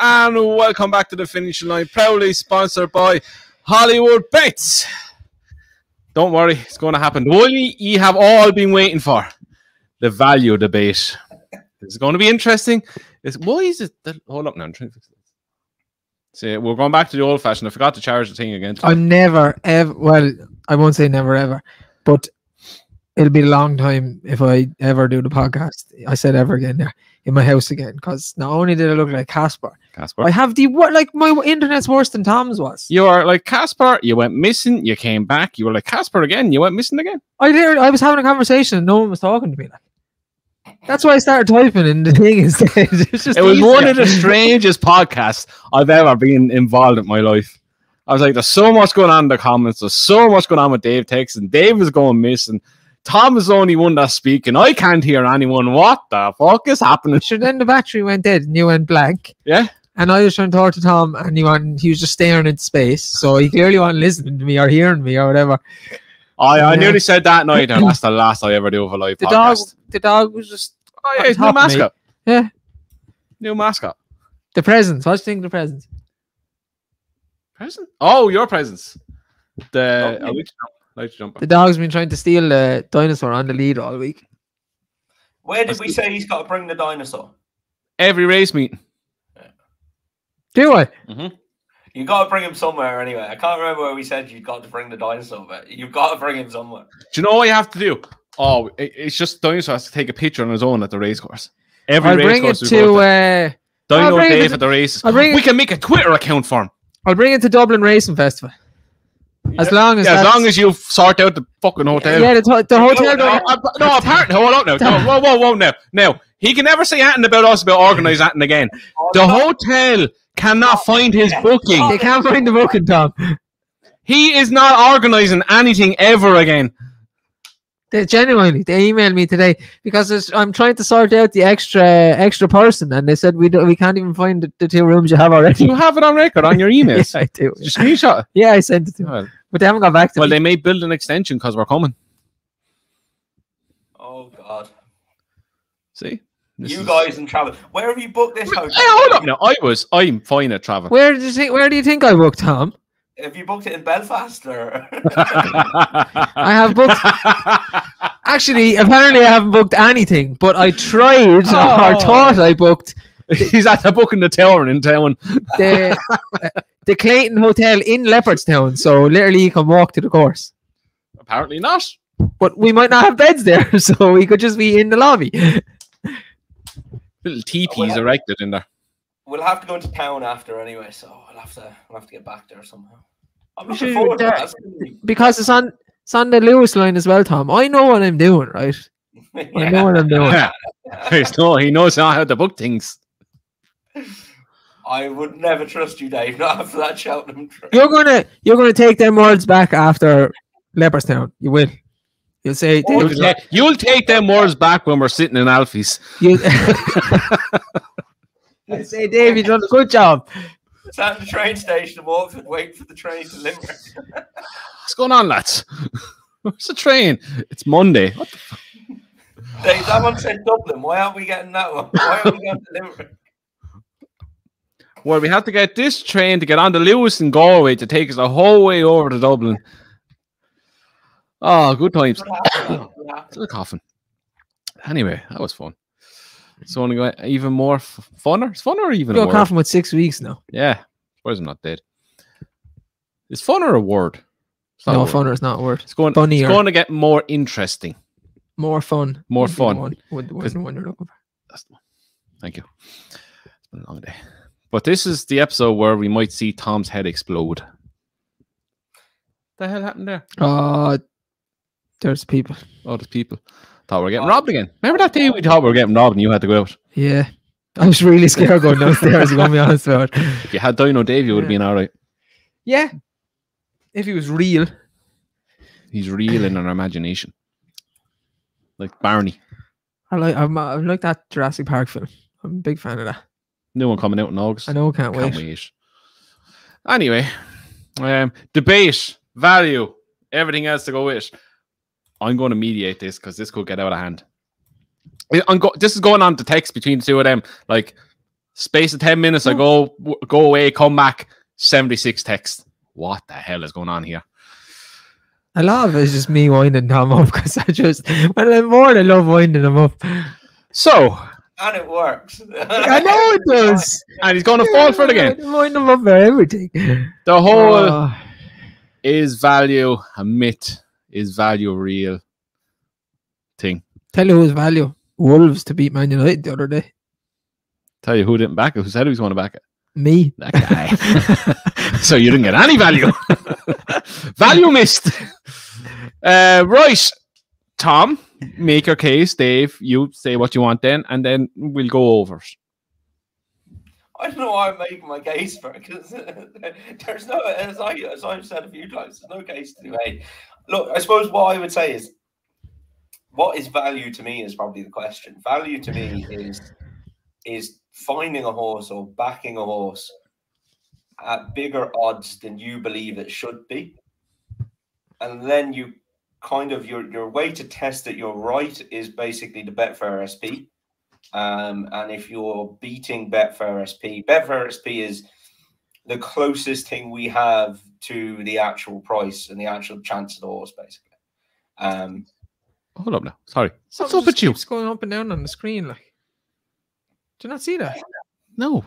and welcome back to the finishing line, proudly sponsored by Hollywood Bets. Don't worry, it's going to happen. The one you have all been waiting for, the value debate. It's going to be interesting. Why is it? Hold up now. I'm trying to fix this. See, we're going back to the old fashioned. I forgot to charge the thing again. I'm never, ever, well, I won't say never, ever, but it'll be a long time if I ever do the podcast. I said ever again there in my house again, because not only did I look like Casper, I have my internet's worse than Tom's was. You are like Casper. You went missing. You came back. You were like Casper again. You went missing again. I was having a conversation and no one was talking to me. That's why I started typing, and the thing is, it was one of the strangest podcasts I've ever been involved in my life. I was like, there's so much going on in the comments. There's so much going on with Dave texting. Dave is going missing. Tom is the only one that's speaking. I can't hear anyone. What the fuck is happening? Sure, then the battery went dead and you went blank. Yeah. And I was trying to talk to Tom, and he was just staring into space. So he clearly wasn't listening to me or hearing me or whatever. I nearly said that night, and that's the last I ever do of a live podcast. The dog was just... Oh, yeah, new mascot. Yeah. New mascot. The presents. What do you think of the presents? Present? Oh, your presents. The dog's been trying to steal the dinosaur on the lead all week. Where did we say he's got to bring the dinosaur? Every race meeting. Yeah. Do I? Mm-hmm. You got to bring him somewhere anyway. I can't remember where we said you got to bring the dinosaur, but you've got to bring him somewhere. Do you know what you have to do? Oh, it's just Dinosaur has to take a picture on his own at the race course. I'll bring it to Dino Dave at the races. We can make a Twitter account for him. I'll bring it to Dublin Racing Festival. Yeah. As long as you sort out the fucking hotel. Yeah, the hotel. No, apparently, hold on now. Whoa, now. He can never say anything about us about organising that again. The hotel cannot find his booking. They can't find the booking, Tom. He is not organising anything ever again. They emailed me today because I'm trying to sort out the extra person, and they said we can't even find the 2 rooms you have already. You have it on record on your emails. Yeah, I do. Just screenshot. Yeah, I sent it to them, but they haven't got back to me. Well, they may build an extension because we're coming. Oh God! See, you guys in travel. Where have you booked this hotel? Hey, hold up now. I'm fine at travel. Where do you think I booked, Tom? Have you booked it in Belfast or? I have booked. Actually, apparently I haven't booked anything, but I tried or thought I booked. He's at the booking the tower in town. The Clayton Hotel in Leopardstown, so literally you can walk to the course. Apparently not. But we might not have beds there, so we could just be in the lobby. Little teepees erected in there. We'll have to go into town after anyway, so we'll have to get back there somehow. I'm looking forward to that. Because it's on the Lewis line as well, Tom. I know what I'm doing, right? Yeah. I know what I'm doing. He knows how to book things. I would never trust you, Dave, not after that Cheltenham trip. You're gonna take them words back after Leopardstown. You will. You'll say you'll take them words back when we're sitting in Alfie's. I say, Dave, you done a good job. Sat at the train station and wait for the train to Limerick. What's going on, lads? Where's the train? It's Monday. What the fuck? Dave, that one said Dublin. Why aren't we getting that one? Why are we going to Limerick? Well, we had to get this train to get on to Lewis and Galway to take us the whole way over to Dublin. Oh, good times. Still a coffin. Anyway, that was fun. So only go even more funner? It's funner or even a word? You're coughing with 6 weeks now. Yeah. Suppose I'm not dead. Is funner a word? No, funner is not a word. It's going to get more interesting. More fun. More fun. The one you're looking for. That's the one. Thank you. It's been a long day. But this is the episode where we might see Tom's head explode. What the hell happened there? There's people. Oh, there's people. Thought we were getting robbed again. Remember that day we thought we were getting robbed and you had to go out? Yeah. I was really scared going downstairs, I'm going to be honest about it. If you had Dino Dave, you would have been all right. Yeah. If he was real. He's real in our imagination. Like Barney. I like that Jurassic Park film. I'm a big fan of that. New one coming out in August. I know, can't wait. Anyway, debate, value, everything else to go with. I'm going to mediate this because this could get out of hand. This is going on to text between the two of them. Like, Space of 10 minutes, I go away, come back, 76 texts. What the hell is going on here? A lot of it is just me winding Tom up because when I'm bored, I love winding him up. So, And it works. I know it does. And he's going to fall for it again. Wind him up for everything. The whole is value a myth? Is value real thing? Tell you who's value. Wolves to beat Man United the other day. Tell you who didn't back it. Who said he was going to back it? Me. That guy. So you didn't get any value. Value missed. Right. Tom, make your case. Dave, you say what you want then, and then we'll go over it. I don't know why I'm making my case for it, because there's no, as I've said a few times, there's no case to be made. Look, I suppose what I would say is, what is value to me is probably the question. Value to me is finding a horse or backing a horse at bigger odds than you believe it should be. And then you kind of, your way to test that you're right is basically the Betfair SP. And if you're beating Betfair SP is the closest thing we have to the actual price and the actual chance of the horse, basically. Hold up now. Sorry. What's Something up with you? keeps going up and down on the screen. Like, do you not see that? No.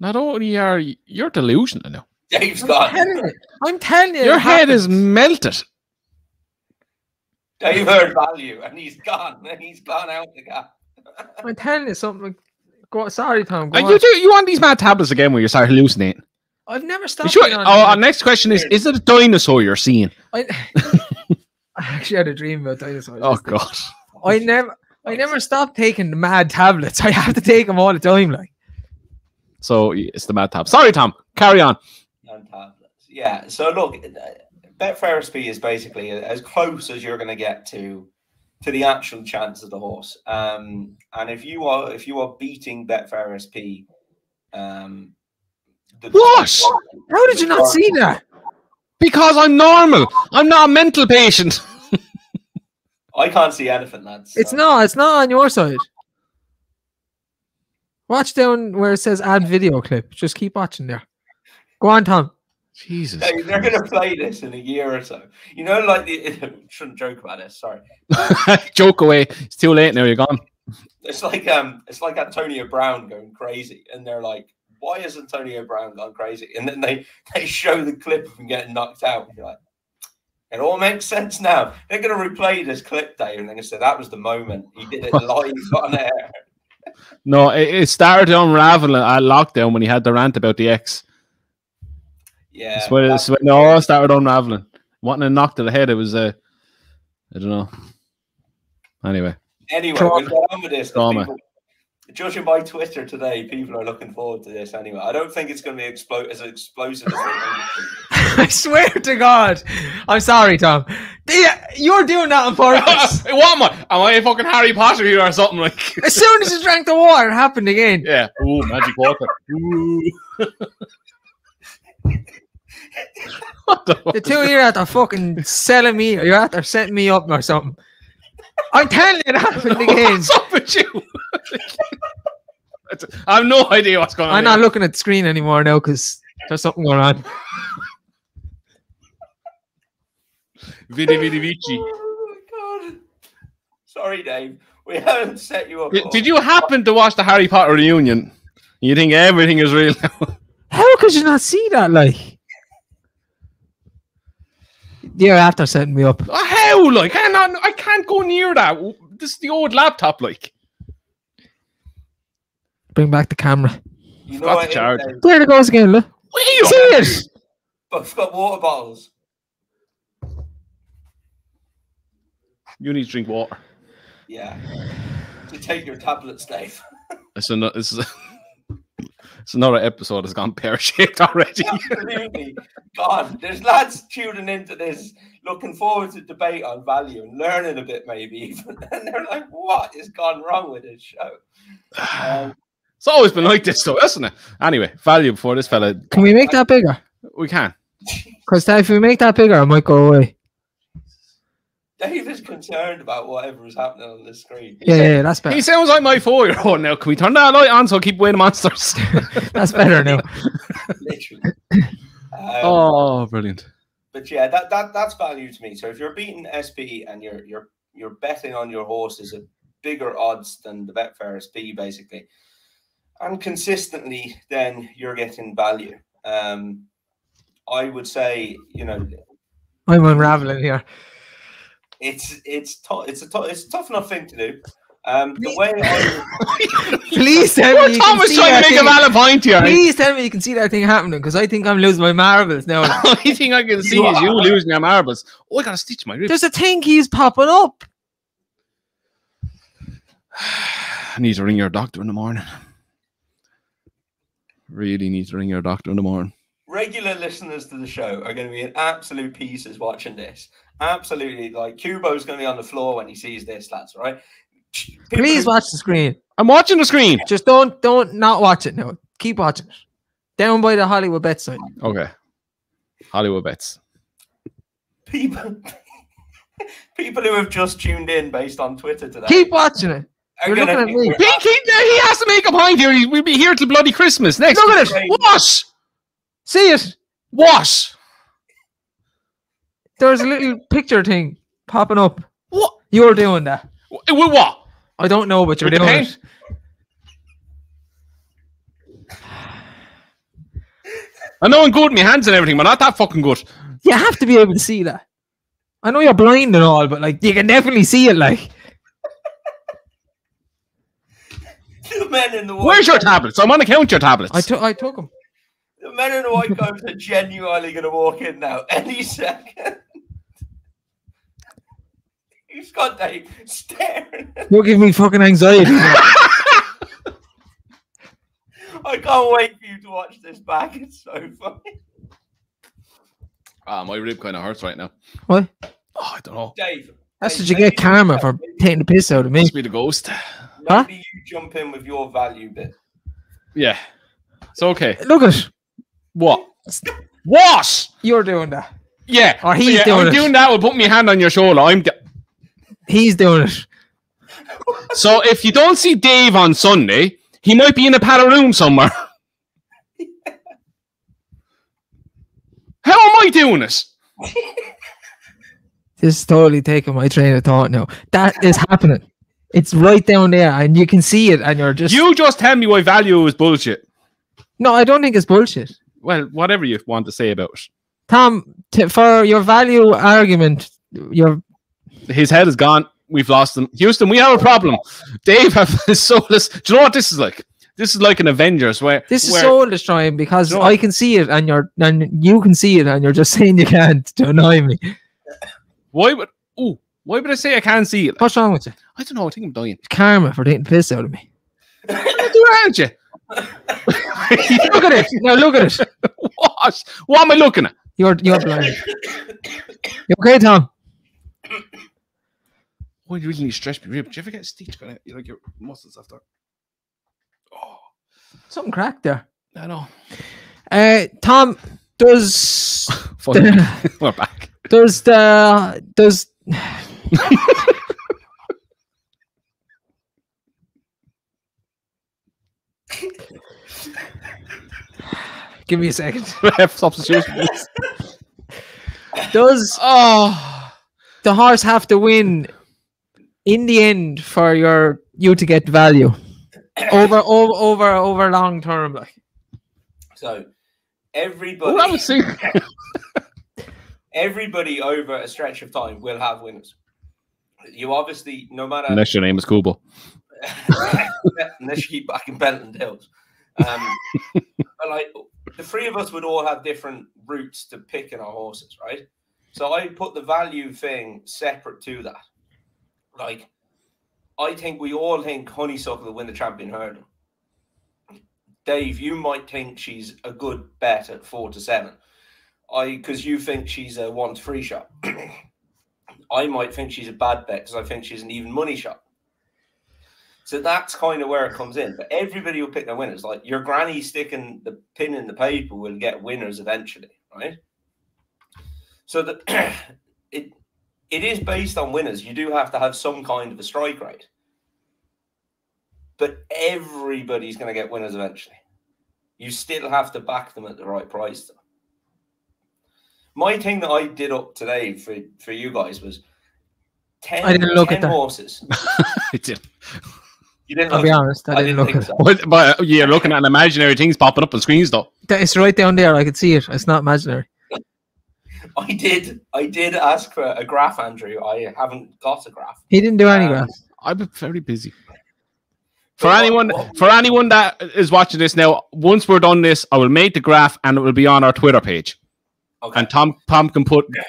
Not only are you're delusional now. Dave's gone. I'm telling you. Your head is melted. Dave heard value and he's gone. And he's gone out the gap. I'm telling you something. Go, sorry, Tom. Go And on. you want these mad tablets again where you start hallucinating? I've never stopped. Sure. Our next question is it a dinosaur you're seeing? I actually had a dream about dinosaurs. Oh, God. I never stopped taking the mad tablets. I have to take them all the time. Like, so it's the mad tab. Sorry, Tom. Carry on. Tablets. Yeah. So look, Betfair SP is basically as close as you're going to get to the actual chance of the horse. And if you are beating Betfair SP, what? How did you not see that? Because I'm normal. I'm not a mental patient. I can't see anything, lads. It's not on your side. Watch down where it says add video clip. Just keep watching there. Go on, Tom. Jesus. They're going to play this in a year or so. You know, like shouldn't joke about this. Sorry. Joke away. It's too late now. You're gone. It's like Antonio Brown going crazy, and they're like, "Why is Antonio Brown gone crazy?" And then they show the clip of him getting knocked out. And you're like, it all makes sense now. They're going to replay this clip, Dave, and they're going to say that was the moment he did it live on air. No, it started to unravel at lockdown when he had the rant about the X. Yeah, it's when it all started unraveling. Wanting to knock to the head, it was I don't know. Anyway, we'll get on with this. People, judging by Twitter today, people are looking forward to this anyway. I don't think it's going to be as explosive as I swear to God. I'm sorry, Tom. You're doing that on purpose. What am I? Am I a fucking Harry Potter here or something? Like? As soon as you drank the water, it happened again. Yeah. Ooh, magic water. Ooh. The two of you are at the fucking selling me, or you're at there setting me up or something. I'm telling you, it happened again. What's up with you? I have no idea what's going on. I'm not looking at the screen anymore now because there's something going on. Vidi vici. Oh my God. Sorry, Dave. We haven't set you up. Did you happen to watch the Harry Potter reunion? You think everything is real now? How could you not see that? Like, yeah, after setting me up. How? Like, I can't go near that. This is the old laptop. Like, bring back the camera. You know what? There it goes again. Look. Wait, see it? I've got water bottles. You need to drink water. Yeah. To take your tablets, Dave. It's another episode that's gone pear-shaped already. Absolutely gone. There's lads tuning into this, looking forward to debate on value and learning a bit, maybe even. And they're like, "What has gone wrong with this show?" It's always been like this, though, isn't it? Anyway, value before this fella. Can we make that bigger? We can. Because if we make that bigger, I might go away. Dave is concerned about whatever is happening on the screen. Yeah, that's better. He sounds like my 4-year-old now. Can we turn that light on so I keep winning monsters? That's better now. Literally. Oh, brilliant. But yeah, that's value to me. So if you're beating SP and you're betting on your horses at bigger odds than the Betfair SP, basically, and consistently, then you're getting value. I would say, I'm unraveling here. it's a tough enough thing to do. The way Please tell me you can Thomas see trying that to make a thing. valid point here. Please tell me you can see that thing happening, because I think I'm losing my marbles now. The only thing I can see is you losing your marbles. Oh, I got to stitch my ribs. There's a thing he's popping up. I need to ring your doctor in the morning. Really need to ring your doctor in the morning. regular listeners to the show are going to be in absolute pieces watching this. Absolutely, like Kubo's going to be on the floor when he sees this, lads. Right? Please watch the screen. I'm watching the screen. Just don't not watch it now. Keep watching it. Down by the Hollywood Bet side. Okay. Hollywood Bets. People who have just tuned in based on Twitter today. Keep watching it. You're looking at me. He has to make a point here. We'll be here till bloody Christmas. Next. Look at it. What? See it. What? There's a little picture thing popping up. What? You're doing that. With what? I don't know, but you're With the doing pen? it. I know I'm good with my hands and everything, but not that fucking good. You have to be able to see that. I know you're blind and all, but like you can definitely see it. Like, The men in the white Where's your coats- tablets? I'm on to count your tablets. I took them. The men in the white coats are genuinely going to walk in now any second. He's got Dave staring. You're giving me fucking anxiety. I can't wait for you to watch this back. It's so funny. My rib kind of hurts right now. What? Oh, I don't know. Dave. That's Dave, what you get karma for taking the piss out of me. Must be the ghost. Maybe you jump in with your value bit. Yeah. It's okay. Look at it. What? What? You're doing that. Yeah. Or he's doing I'm it. doing that. We'll put my hand on your shoulder. He's doing it. So if you don't see Dave on Sunday, he might be in a padded room somewhere. How am I doing this? This is totally taking my train of thought now. That is happening. It's right down there, and you can see it, and you're just... You just tell me why value is bullshit. No, I don't think it's bullshit. Well, whatever you want to say about it. Tom, for your value argument, His head is gone. We've lost him. Houston, we have a problem. Dave is soulless. Do you know what this is like? This is like an Avengers where this is soul destroying because No. I can see it, and you can see it, and you're just saying you can't to annoy me. why would I say I can't see it? What's wrong with you? I don't know. I think I'm dying. It's karma for taking the piss out of me. What aren't you? Look at it. Now look at it. What? What am I looking at? You're blind. You okay, Tom? Oh, you really need to stretch my rib. Did you ever get a stitch going out? Like your muscles after? Oh, Something cracked there. I know. Tom, does Funny. We're back. does give me a second. Substitution, please. Does the horse have to win in the end for you to get value over long term? Like, So, Oh, I would see. everybody over a stretch of time will have winners. You obviously, no matter... Unless your name is Kubo. unless you keep back in Bentland Hills. But like the three of us would all have different routes to picking our horses, right? So I put the value thing separate to that. Like, I think we all think Honeysuckle will win the Champion Hurdle. Dave, you might think she's a good bet at 4-7. Because you think she's a 1-3 shot. I might think she's a bad bet because I think she's an even money shot. So that's kind of where it comes in. But everybody will pick their winners. Like your granny sticking the pin in the paper will get winners eventually, right? So that it is based on winners. You do have to have some kind of a strike rate. But everybody's going to get winners eventually. You still have to back them at the right price, though. My thing that I did up today for you guys was 10, I didn't look 10 at that. horses. I did. You didn't I'll look be at honest, I didn't look think at it. so. But you're looking at imaginary things popping up on screens, though. It's right down there. I could see it. It's not imaginary. I did ask for a graph, Andrew. I haven't got a graph. He didn't do any graphs. I've been very busy. For anyone that is watching this now, once we're done this, I will make the graph and it will be on our Twitter page. Okay. And Tom can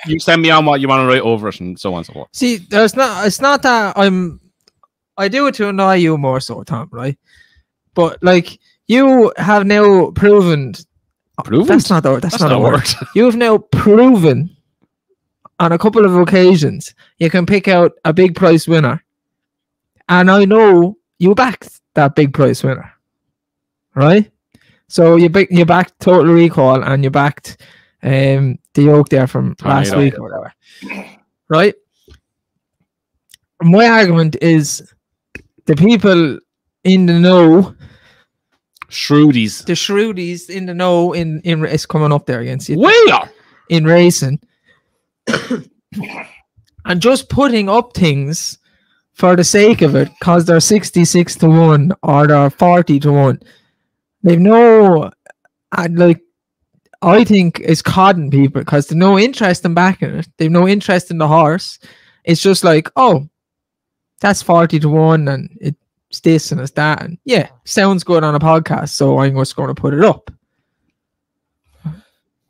you send me on what you want to write over it and so on and so forth. See, it's not that I do it to annoy you more so, Tom, right? But like you have now proven. That's not a word. You've now proven on a couple of occasions you can pick out a big price winner. And I know you backed that big price winner. Right? So you backed Total Recall and you backed the yoke there from last week or whatever. Right? My argument is the people in the know, the shrewdies in the know in it's coming up there against you. Where? In racing. And just putting up things for the sake of it, because they're 66 to 1 or they're 40 to 1. They've no, I think it's codding people because they've no interest in backing it. They've no interest in the horse. It's just like, oh, that's 40 to 1 and it's this and it's that. And yeah, sounds good on a podcast, so I'm just going to put it up.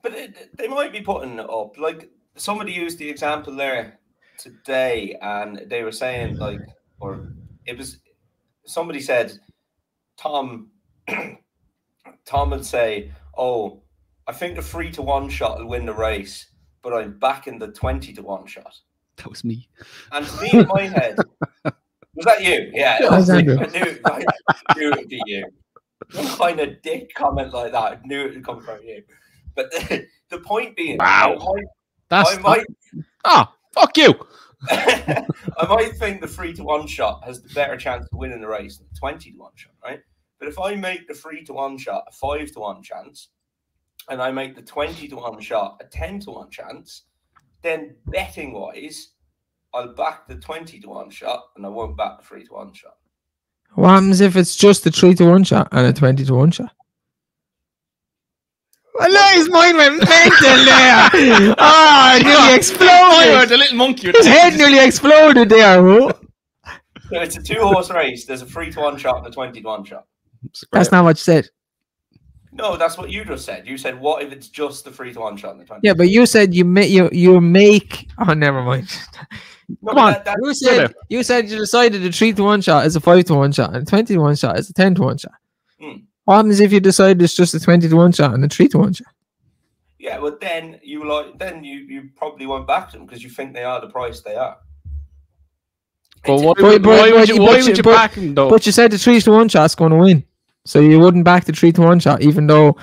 But they might be putting it up. Like somebody used the example there today, and they were saying somebody said Tom would say, "Oh, I think the 3 to 1 shot will win the race, but I'm backing the 20 to 1 shot." That was me. And to me, in my head, was that you? Yeah, I knew it would be you. Some kind of dick comment like that. I knew it would come from you. But the point being, wow, fuck you. I might think the 3 to 1 shot has the better chance of winning the race than the 20 to 1 shot, right? But if I make the 3 to 1 shot a 5 to 1 chance, and I make the 20 to 1 shot a 10 to 1 chance, then betting wise, I'll back the 20 to 1 shot and I won't back the 3 to 1 shot. What happens if it's just a 3 to 1 shot and a 20 to 1 shot? Well, his mind went mental there. Oh, it nearly exploded. The little monkey. His head nearly exploded there. So it's a 2-horse race. There's a 3 to 1 shot and a 20 to 1 shot. That's not what you said. No, that's what you just said. You said, what if it's just the 3 to 1 shot and the 20? Yeah, but you said you make. Oh, never mind. No, Come on. You said you decided the 3 to 1 shot is a 5 to 1 shot and a 20 to 1 shot is a 10 to 1 shot. What happens if you decide it's just a 20 to 1 shot and a 3 to 1 shot? Yeah, but then you probably won't back them because you think they are the price they are. But why would you back them though? But you said the 3 to 1 shot's going to win, so you wouldn't back the 3 to 1 shot, even though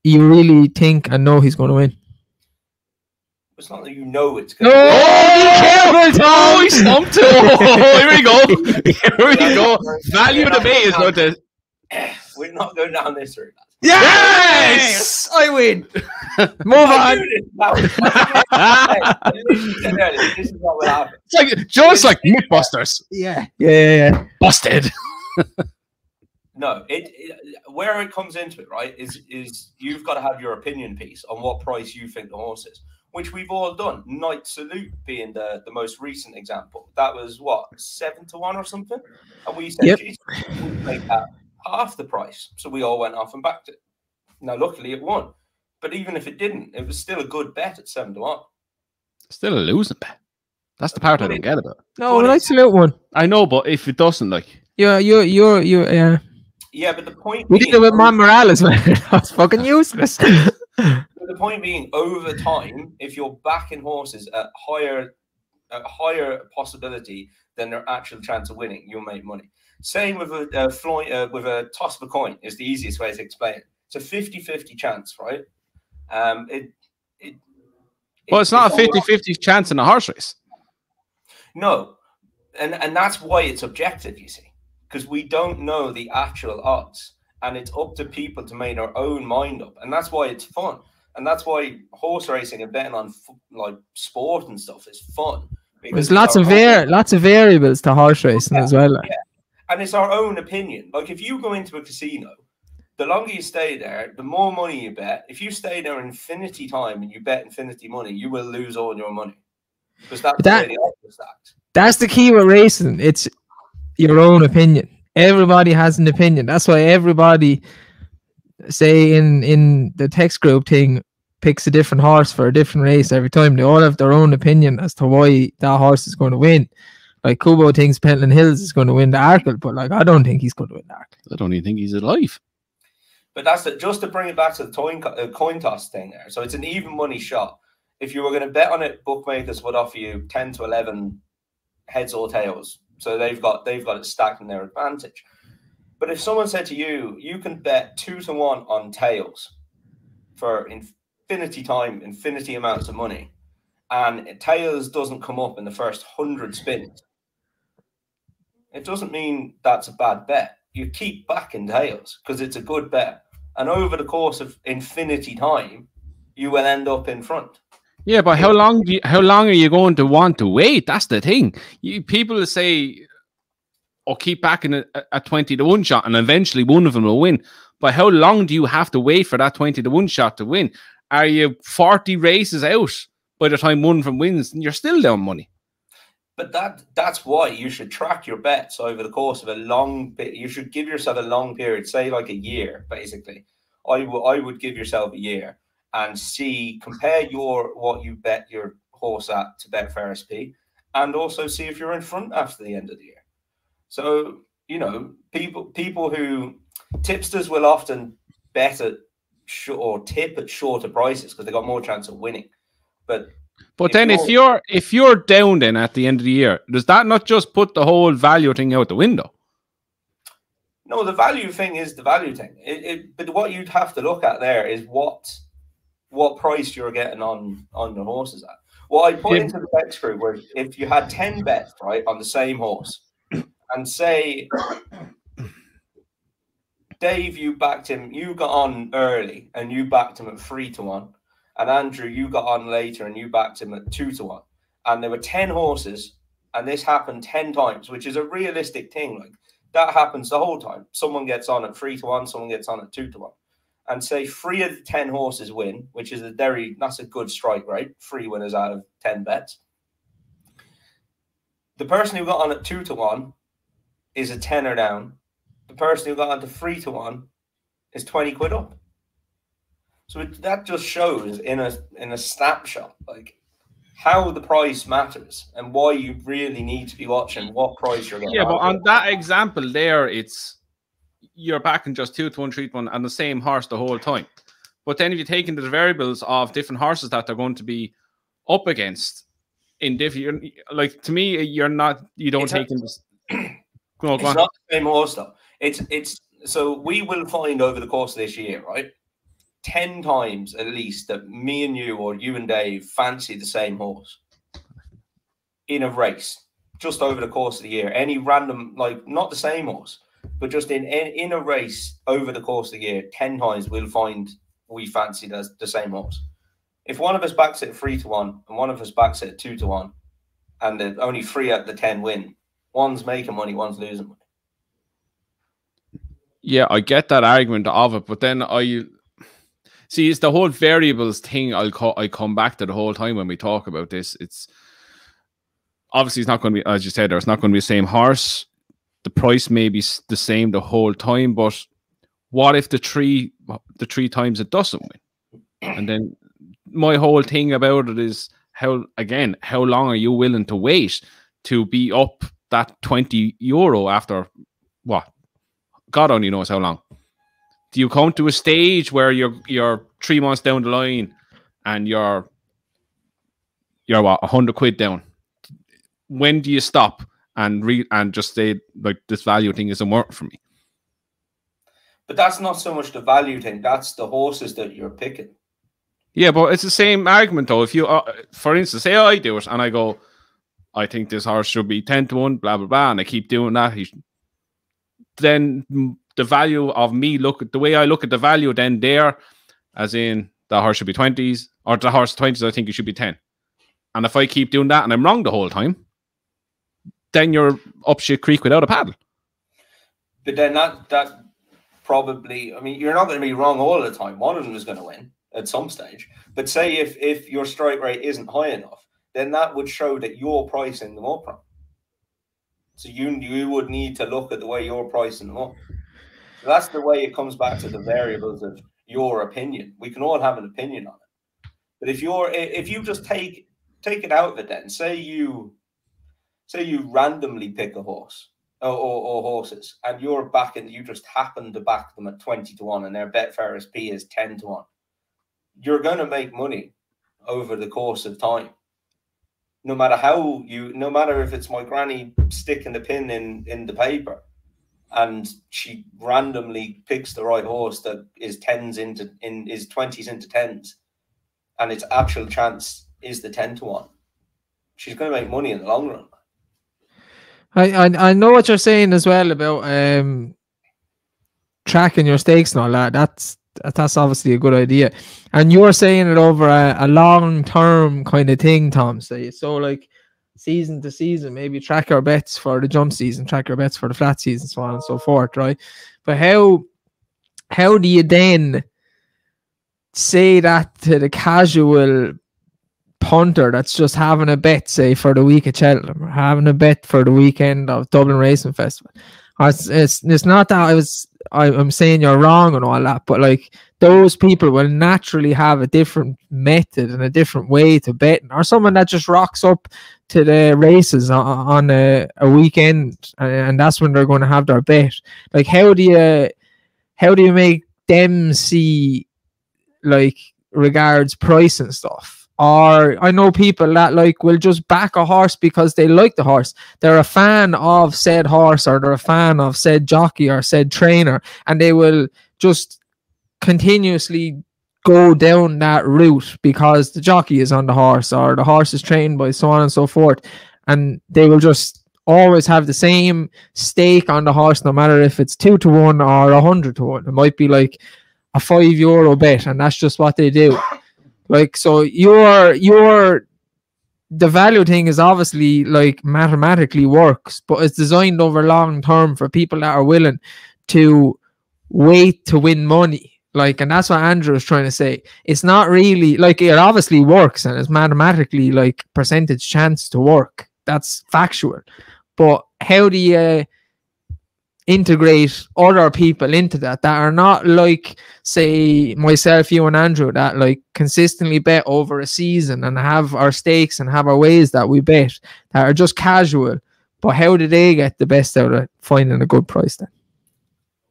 you really think and know he's going to win. It's not that you know it's going to win. Oh, careful, Tom! He stumped it. Oh, here we go. Here we go. Value debate is going to. We're not going down this route. Yes! I win. Move on. This is what will happen. It's like just like Mythbusters. Yeah. Busted. No, where it comes into it, right, is you've got to have your opinion piece on what price you think the horse is, which we've all done. Night Salute being the most recent example. That was what, 7 to 1 or something? And we said, geez, we'll make that half the price. So we all went off and backed it. Now, luckily, it won. But even if it didn't, it was still a good bet at 7 to 1. Still a losing bet. That's the part I don't get about it. No, Night Salute one. I know, but if it doesn't, like, you're. Yeah, but the point we did it with Mon Morales, man. That's fucking useless. The point being, over time, if you're backing horses at higher possibility than their actual chance of winning, you'll make money. Same with a toss of a coin is the easiest way to explain it. It's a 50-50 chance, right? Well, it's not a 50-50 chance in a horse race. No, and that's why it's objective, you see, because we don't know the actual odds, and it's up to people to make their own mind up, and that's why it's fun, and that's why horse racing and betting on like sport and stuff is fun. There's lots of variables to horse racing as well. Yeah, and it's our own opinion. Like if you go into a casino, the longer you stay there, the more money you bet. If you stay there infinity time and you bet infinity money, you will lose all your money. Because that's the way the odds act. That's the key with racing. It's your own opinion. Everybody has an opinion. That's why everybody, say in the text group thing, picks a different horse for a different race every time. They all have their own opinion as to why that horse is going to win. Like Kubo thinks Pentland Hills is going to win the Arkle, but like I don't think he's going to win the Arkle. I don't even think he's alive. But that's it. Just to bring it back to the coin toss thing there. So it's an even money shot. If you were going to bet on it, bookmakers would offer you 10 to 11 heads or tails. So they've got it stacked in their advantage. But if someone said to you, you can bet 2 to 1 on tails for infinity amounts of money, and tails doesn't come up in the first 100 spins, it doesn't mean that's a bad bet. You keep backing tails because it's a good bet. And over the course of infinity time, you will end up in front. Yeah, but how long are you going to want to wait? That's the thing. People say, "Oh, keep backing a 20 to 1 shot, and eventually one of them will win." But how long do you have to wait for that 20 to 1 shot to win? Are you 40 races out by the time one of them wins, and you're still down money? But that's why you should track your bets over the course of a long bit. You should give yourself a long period, say like a year, basically. I would give yourself a year and compare what you bet your horse at to Betfair SP, and also see if you're in front after the end of the year. So, you know, people who tipsters will often bet at or tip at shorter prices because they got more chance of winning. But then if you're down then at the end of the year, does that not just put the whole value thing out the window? No, the value thing is the value thing. But what you'd have to look at there is what price you're getting on the horses at. What I put into the bet screw was if you had 10 bets, right, on the same horse, and say, Dave, you backed him, you got on early and you backed him at 3 to 1. And Andrew, you got on later and you backed him at 2 to 1. And there were 10 horses, and this happened 10 times, which is a realistic thing. Like that happens the whole time. Someone gets on at 3 to 1, someone gets on at 2 to 1. And say 3 of the 10 horses win, which is that's a good strike rate. 3 winners out of 10 bets. The person who got on at 2 to 1 is a tenner down. The person who got on to 3 to 1 is 20 quid up. So that just shows in a snapshot like how the price matters and why you really need to be watching what price you're getting. Yeah, but on that example there, you're backing just 2 to 1, 3 to 1, and the same horse the whole time. But then if you take into the variables of different horses that they're going to be up against in different, like to me, you don't take into. It's not the same horse though. It's so we will find over the course of this year, right? 10 times at least that me and you or you and Dave fancy the same horse in a race just over the course of the year. Any random, like not the same horse, but just in a race over the course of the year, 10 times we'll find we fancy the same horse. If one of us backs it 3 to 1 and one of us backs it 2 to 1 and only 3 out of the 10 win, one's making money, one's losing money. Yeah, I get that argument of it, but then see, it's the whole variables thing. I come back to the whole time when we talk about this. It's obviously it's not going to be, as you said, it's not going to be the same horse. The price may be the same the whole time, but what if the three times it doesn't win? And then my whole thing about it is how long are you willing to wait to be up that €20 after what? God only knows how long. Do you come to a stage where you're 3 months down the line and you're what, 100 quid down? When do you stop and just say like this value thing isn't working for me? But that's not so much the value thing. That's the horses that you're picking. Yeah, but it's the same argument though. If you, for instance, say I do it and I I think this horse should be 10 to 1, blah, blah, blah, and I keep doing that, then the value of me, the way I look at the value then there, as in the horse should be 20s, or the horse 20s, I think it should be 10. And if I keep doing that and I'm wrong the whole time, then you're up shit creek without a paddle. But then that probably, I mean, you're not going to be wrong all the time. One of them is going to win at some stage. But say if your strike rate isn't high enough, then that would show that you're pricing them up wrong. So you would need to look at the way you're pricing them up. So that's the way it comes back to the variables of your opinion. We can all have an opinion on it. But if you just take it out of it, then say you randomly pick a horse or horses, and you just happen to back them at 20 to 1, and their Betfair SP is 10 to 1. You're going to make money over the course of time. No matter if it's my granny sticking the pin in the paper, and she randomly picks the right horse that is 20s into 10s, and its actual chance is the 10 to 1. She's going to make money in the long run. I know what you're saying as well about tracking your stakes and all that. That's obviously a good idea, and you're saying it over a long term kind of thing, Tom. So like season to season, maybe track your bets for the jump season, track your bets for the flat season, so on and so forth, right? But how do you then say that to the casual punter that's just having a bet, say, for the week at Cheltenham, or having a bet for the weekend of Dublin Racing Festival? It's not that I'm saying you're wrong and all that, but like those people will naturally have a different method and a different way to betting, or someone that just rocks up to the races on a weekend, and that's when they're going to have their bet. Like how do you make them see, like, regards price and stuff? Or I know people that like will just back a horse because they like the horse. They're a fan of said horse, or they're a fan of said jockey or said trainer, and they will just continuously go down that route because the jockey is on the horse, or the horse is trained by so on and so forth. And they will just always have the same stake on the horse, no matter if it's 2 to 1 or 100 to 1. It might be like a €5 bet, and that's just what they do. Like, so the value thing is obviously like mathematically works, but it's designed over long term for people that are willing to wait to win money. Like, and that's what Andrew is trying to say. It's not really like, it obviously works and it's mathematically like percentage chance to work. That's factual. But how do you integrate other people into that are not like, say, myself, you and Andrew, that like consistently bet over a season and have our stakes and have our ways that we bet, that are just casual? But how do they get the best out of finding a good price then?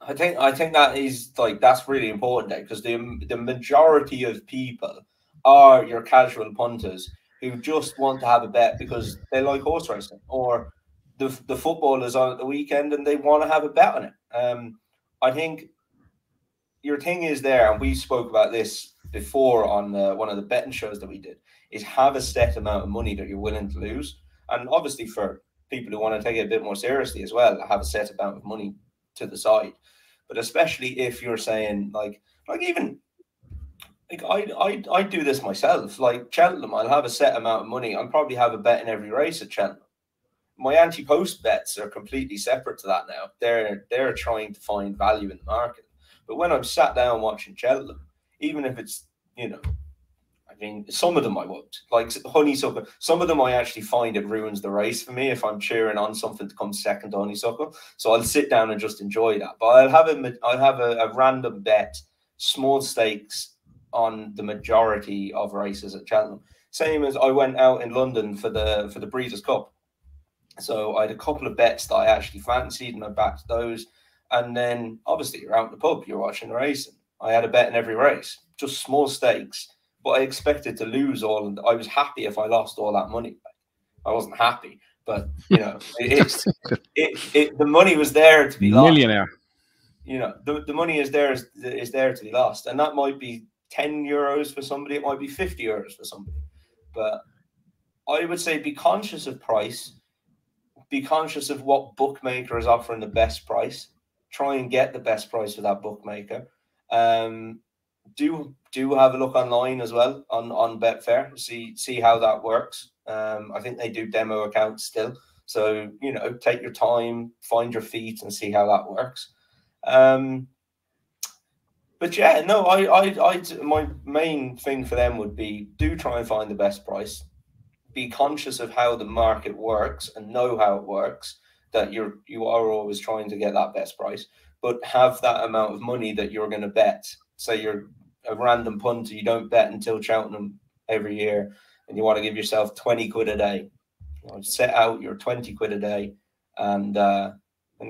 I think that is like, that's really important there, because the majority of people are your casual punters who just want to have a bet because they like horse racing, or the football is on at the weekend and they want to have a bet on it. I think your thing is there, and we spoke about this before on one of the betting shows that we did, is have a set amount of money that you're willing to lose. And obviously for people who want to take it a bit more seriously as well, have a set amount of money to the side. But especially if you're saying like even like I do this myself. Like Cheltenham, I'll have a set amount of money. I'll probably have a bet in every race at Cheltenham. My anti-post bets are completely separate to that now. They're trying to find value in the market. But when I'm sat down watching Cheltenham, even if it's, you know, I mean, some of them I won't. Like Honeysuckle, some of them I actually find it ruins the race for me if I'm cheering on something to come second to Honeysuckle. So I'll sit down and just enjoy that. But I'll have a random bet, small stakes on the majority of races at Cheltenham. Same as I went out in London for the Breeders' Cup. So I had a couple of bets that I actually fancied, and I backed those. And then obviously you're out in the pub, you're watching the racing. I had a bet in every race, just small stakes, but I expected to lose all. And I was happy if I lost all that money. I wasn't happy, but you know, the money was there to be lost. Millionaire. You know, the money is there to be lost, and that might be €10 for somebody. It might be €50 for somebody, but I would say be conscious of price. Be conscious of what bookmaker is offering the best price. Try and get the best price for that bookmaker. Do have a look online as well on Betfair. See how that works. I think they do demo accounts still. So, you know, take your time, find your feet, and see how that works. But yeah, no, I my main thing for them would be do try and find the best price. Be conscious of how the market works and know how it works. That you are always trying to get that best price, but have that amount of money that you're going to bet. Say you're a random punter, you don't bet until Cheltenham every year, and you want to give yourself 20 quid a day. You know, set out your 20 quid a day and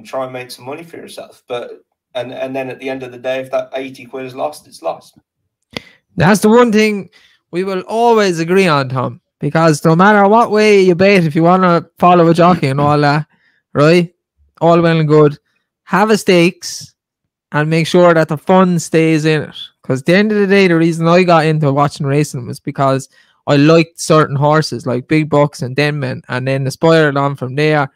try and make some money for yourself. But and then at the end of the day, if that 80 quid is lost, it's lost. That's the one thing we will always agree on, Tom, because no matter what way you bet, if you want to follow a jockey and all that, right, all well and good, have a stakes and make sure that the fun stays in it. Because at the end of the day, the reason I got into watching racing was because I liked certain horses like Big Bucks and Denman, and then spiraled on from there.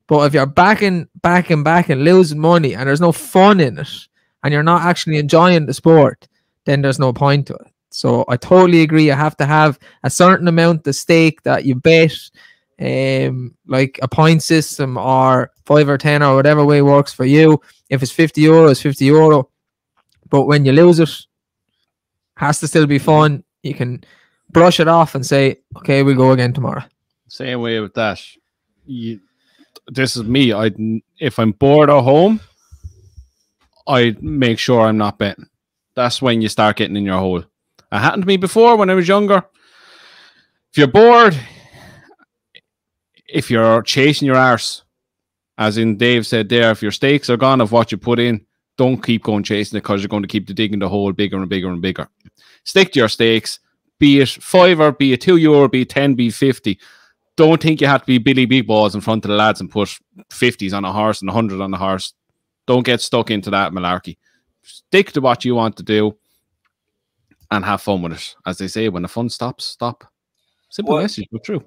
But if you're backing, losing money, and there's no fun in it, and you're not actually enjoying the sport, then there's no point to it. So I totally agree. You have to have a certain amount of stake that you bet, like a point system or 5 or 10 or whatever way works for you. If it's 50 euro, it's 50 euro. But when you lose it, has to still be fun. You can brush it off and say, okay, we'll go again tomorrow. Same way with that. This is me. If I'm bored at home, I make sure I'm not betting. That's when you start getting in your hole. It happened to me before when I was younger. If you're bored, if you're chasing your arse, as in Dave said there, if your stakes are gone of what you put in, don't keep going chasing it, because you're going to keep digging the hole bigger and bigger and bigger. Stick to your stakes, be it €5, be it €2, be it 10, be 50. Don't think you have to be Billy Big Balls in front of the lads and put 50s on a horse and 100 on a horse. Don't get stuck into that malarkey. Stick to what you want to do and have fun with it. As they say, when the fun stops, stop. Simple message, but true.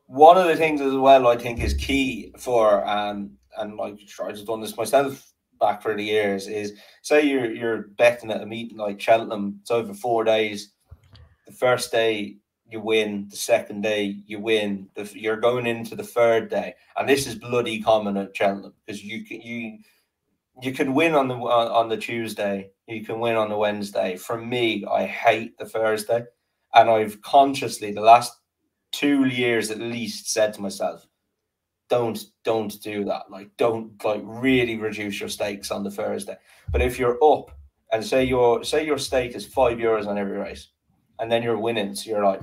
One of the things as well I think is key for, and like I've done this myself back for the years, is say you're betting at a meeting like Cheltenham. It's over 4 days. The first day you win, the second day you win. You're going into the third day, and this is bloody common at Cheltenham, because you can win on the Tuesday, you can win on the Wednesday. For me, I hate the Thursday, and I've consciously the last 2 years at least said to myself, don't do that. Like, don't really reduce your stakes on the Thursday. But if you're up and say your stake is €5 on every race, and then you're winning, so you're like,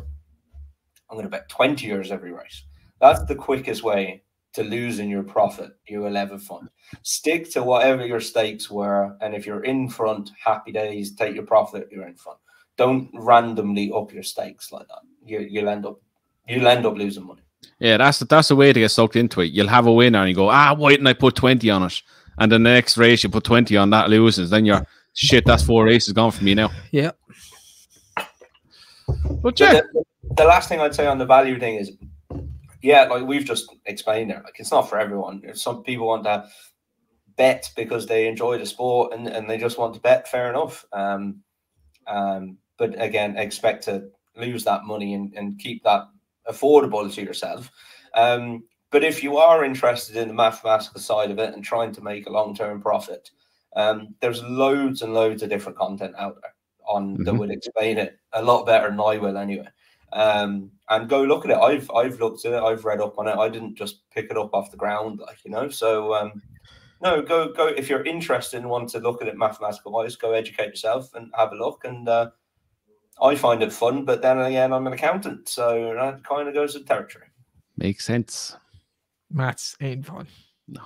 I'm going to bet 20 euros every race. That's the quickest way to losing your profit. You will ever fund. Stick to whatever your stakes were, and if you're in front, happy days. Take your profit. You're in front. Don't randomly up your stakes like that. You'll end up losing money. Yeah, that's a way to get sucked into it. You'll have a winner and you go, why didn't I put 20 on it? And the next race you put 20 on, that loses. Then you're shit. That's 4 races gone for me now. Yeah. But yeah, the last thing I'd say on the value thing is, yeah, like we've just explained there, like it's not for everyone. If some people want to bet because they enjoy the sport and they just want to bet, fair enough. But again, expect to lose that money and keep that affordable to yourself. But if you are interested in the mathematical side of it and trying to make a long-term profit, there's loads and loads of different content out there that would explain it a lot better than I will anyway. And go look at it. I've looked at it. I've read up on it. I didn't just pick it up off the ground, So no, go if you're interested and want to look at it mathematical wise, go educate yourself and have a look. And I find it fun, but then again, I'm an accountant, so that kind of goes with territory. Makes sense. Maths ain't fun. No,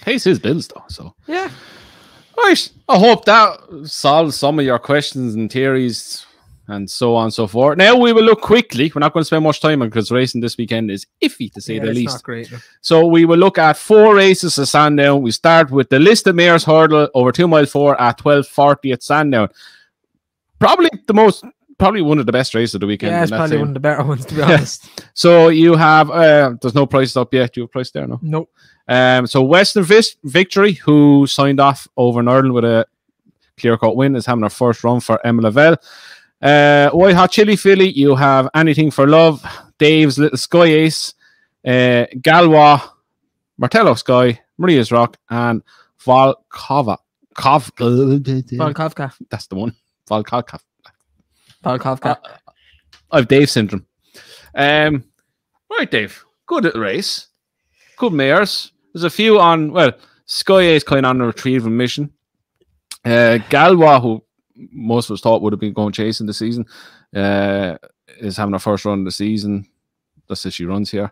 pays his bills though. So yeah. Right. I hope that solves some of your questions and theories and so on and so forth. Now we will look quickly. We're not going to spend much time on because racing this weekend is iffy, to say the least. It's not great. No. So we will look at 4 races at Sandown. We start with the Listed Mares Hurdle over 2 mile 4 at 12:40 at Sandown. Probably one of the best races of the weekend. Yeah, it's probably one of the better ones, to be honest. So you have there's no prices up yet. Do you have a price there? No. Nope. So Western Victory, who signed off over in Ireland with a clear-cut win, is having their first run for Emma Lavelle. White Hot Chili Philly, you have Anything for Love, Dave's Little Sky Ace, Galwa, Martello Sky, Maria's Rock, and Volkova. Volkovka. That's the one. Volkovka. Volkovka. I've Dave syndrome. Right, Dave. Good little race. Good mares. There's a few on, well, Sky Ace kind of on a retrieval mission. Galwa, who most of us thought would have been going chasing the season, is having her first run of the season. That's as she runs here.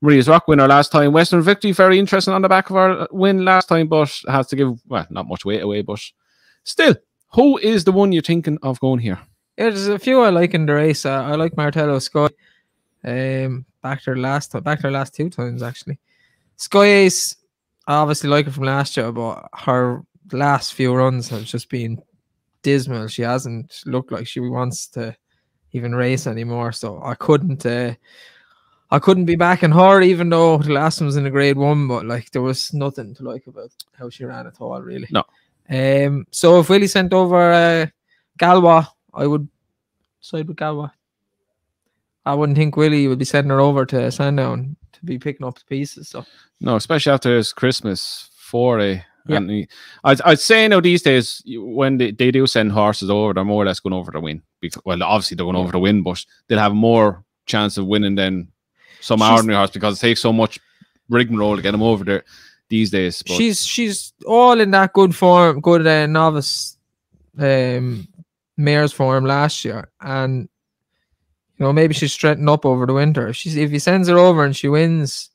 Maria's Rock winner last time. Western Victory, very interesting on the back of her win last time, but has to give, well, not much weight away, but still, who is the one you're thinking of going here? Yeah, there's a few I like in the race. I like Martello Sky. Backed her last 2 times actually. Sky Ace, I obviously like her from last year, but her last few runs have just been dismal. She hasn't looked like she wants to even race anymore. So I couldn't be backing her, even though the last one was in a grade 1, but like there was nothing to like about how she ran at all, really. No. So if Willie sent over Galwa, I would side with Galwa. I wouldn't think Willie would be sending her over to Sandown to be picking up the pieces. So no, especially after his Christmas foray. Yeah. And I'd say now these days, when they do send horses over, they're more or less going over to win. Because, well, obviously they're going over to win, but they'll have more chance of winning than some ordinary horse because it takes so much rigmarole to get them over there these days. But she's all in that good form, good novice mare's form last year, and you know maybe she's strengthened up over the winter. If he sends her over and she wins,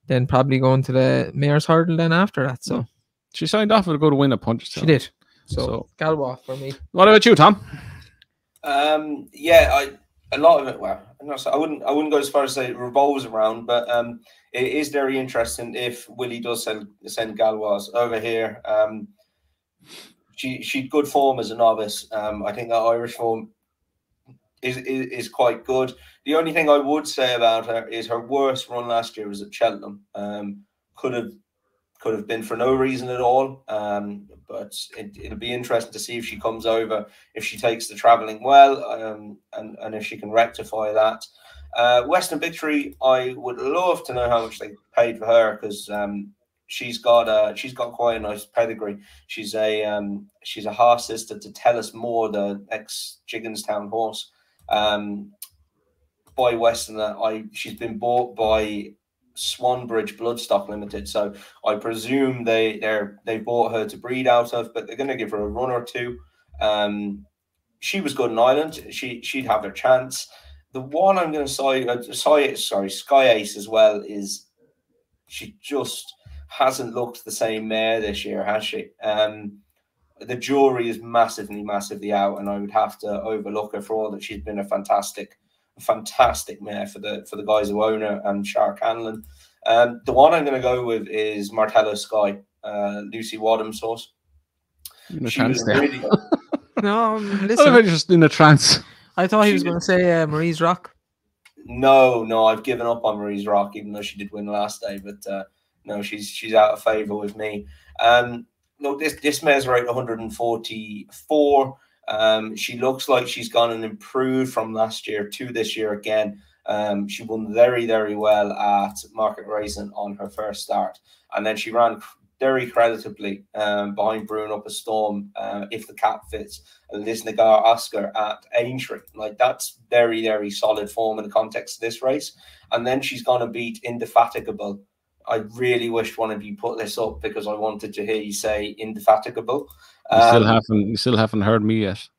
then probably going to the mare's hurdle then after that. So she signed off with a good win at Punchestown. She did. So Galwa for me. What about you, Tom? Yeah, a lot of it. Well, I wouldn't go as far as say it revolves around, but it is very interesting if Willie does send Galwas over here. She'd good form as a novice. I think that Irish form is quite good. The only thing I would say about her is her worst run last year was at Cheltenham. Could have been for no reason at all. But it'll be interesting to see if she comes over, if she takes the travelling well, and if she can rectify that. Western Victory, I would love to know how much they paid for her because she's got quite a nice pedigree. She's a half sister to Tell Us More, the ex Jigginstown horse. By Western, she's been bought by Swanbridge Bloodstock Limited, so I presume they bought her to breed out of, but they're going to give her a run or two. She was good in Ireland. She'd have her chance. The one I'm going to Sky Ace as well is she just hasn't looked the same mare this year, has she? The jury is massively out, and I would have to overlook her for all that she's been a fantastic mare for the guys who own her and Shark Hanlon. The one I'm going to go with is Martello Sky, Lucy Wadham's horse. She was really No, listen. I'm just in a trance. I thought he was going to say Marie's Rock. No, I've given up on Marie's Rock, even though she did win last day. But no, she's out of favour with me. Look, this mare's right 144. She looks like she's gone and improved from last year to this year again. She won very, very well at Market Racing on her first start, and then she ran very creditably behind Bruno Up a Storm, If the Cap Fits, and Lisnagar Oscar at Aintree. Like, that's very, very solid form in the context of this race. And then she's going to beat Indefatigable. I really wished one of you put this up because I wanted to hear you say Indefatigable. You still haven't heard me yet.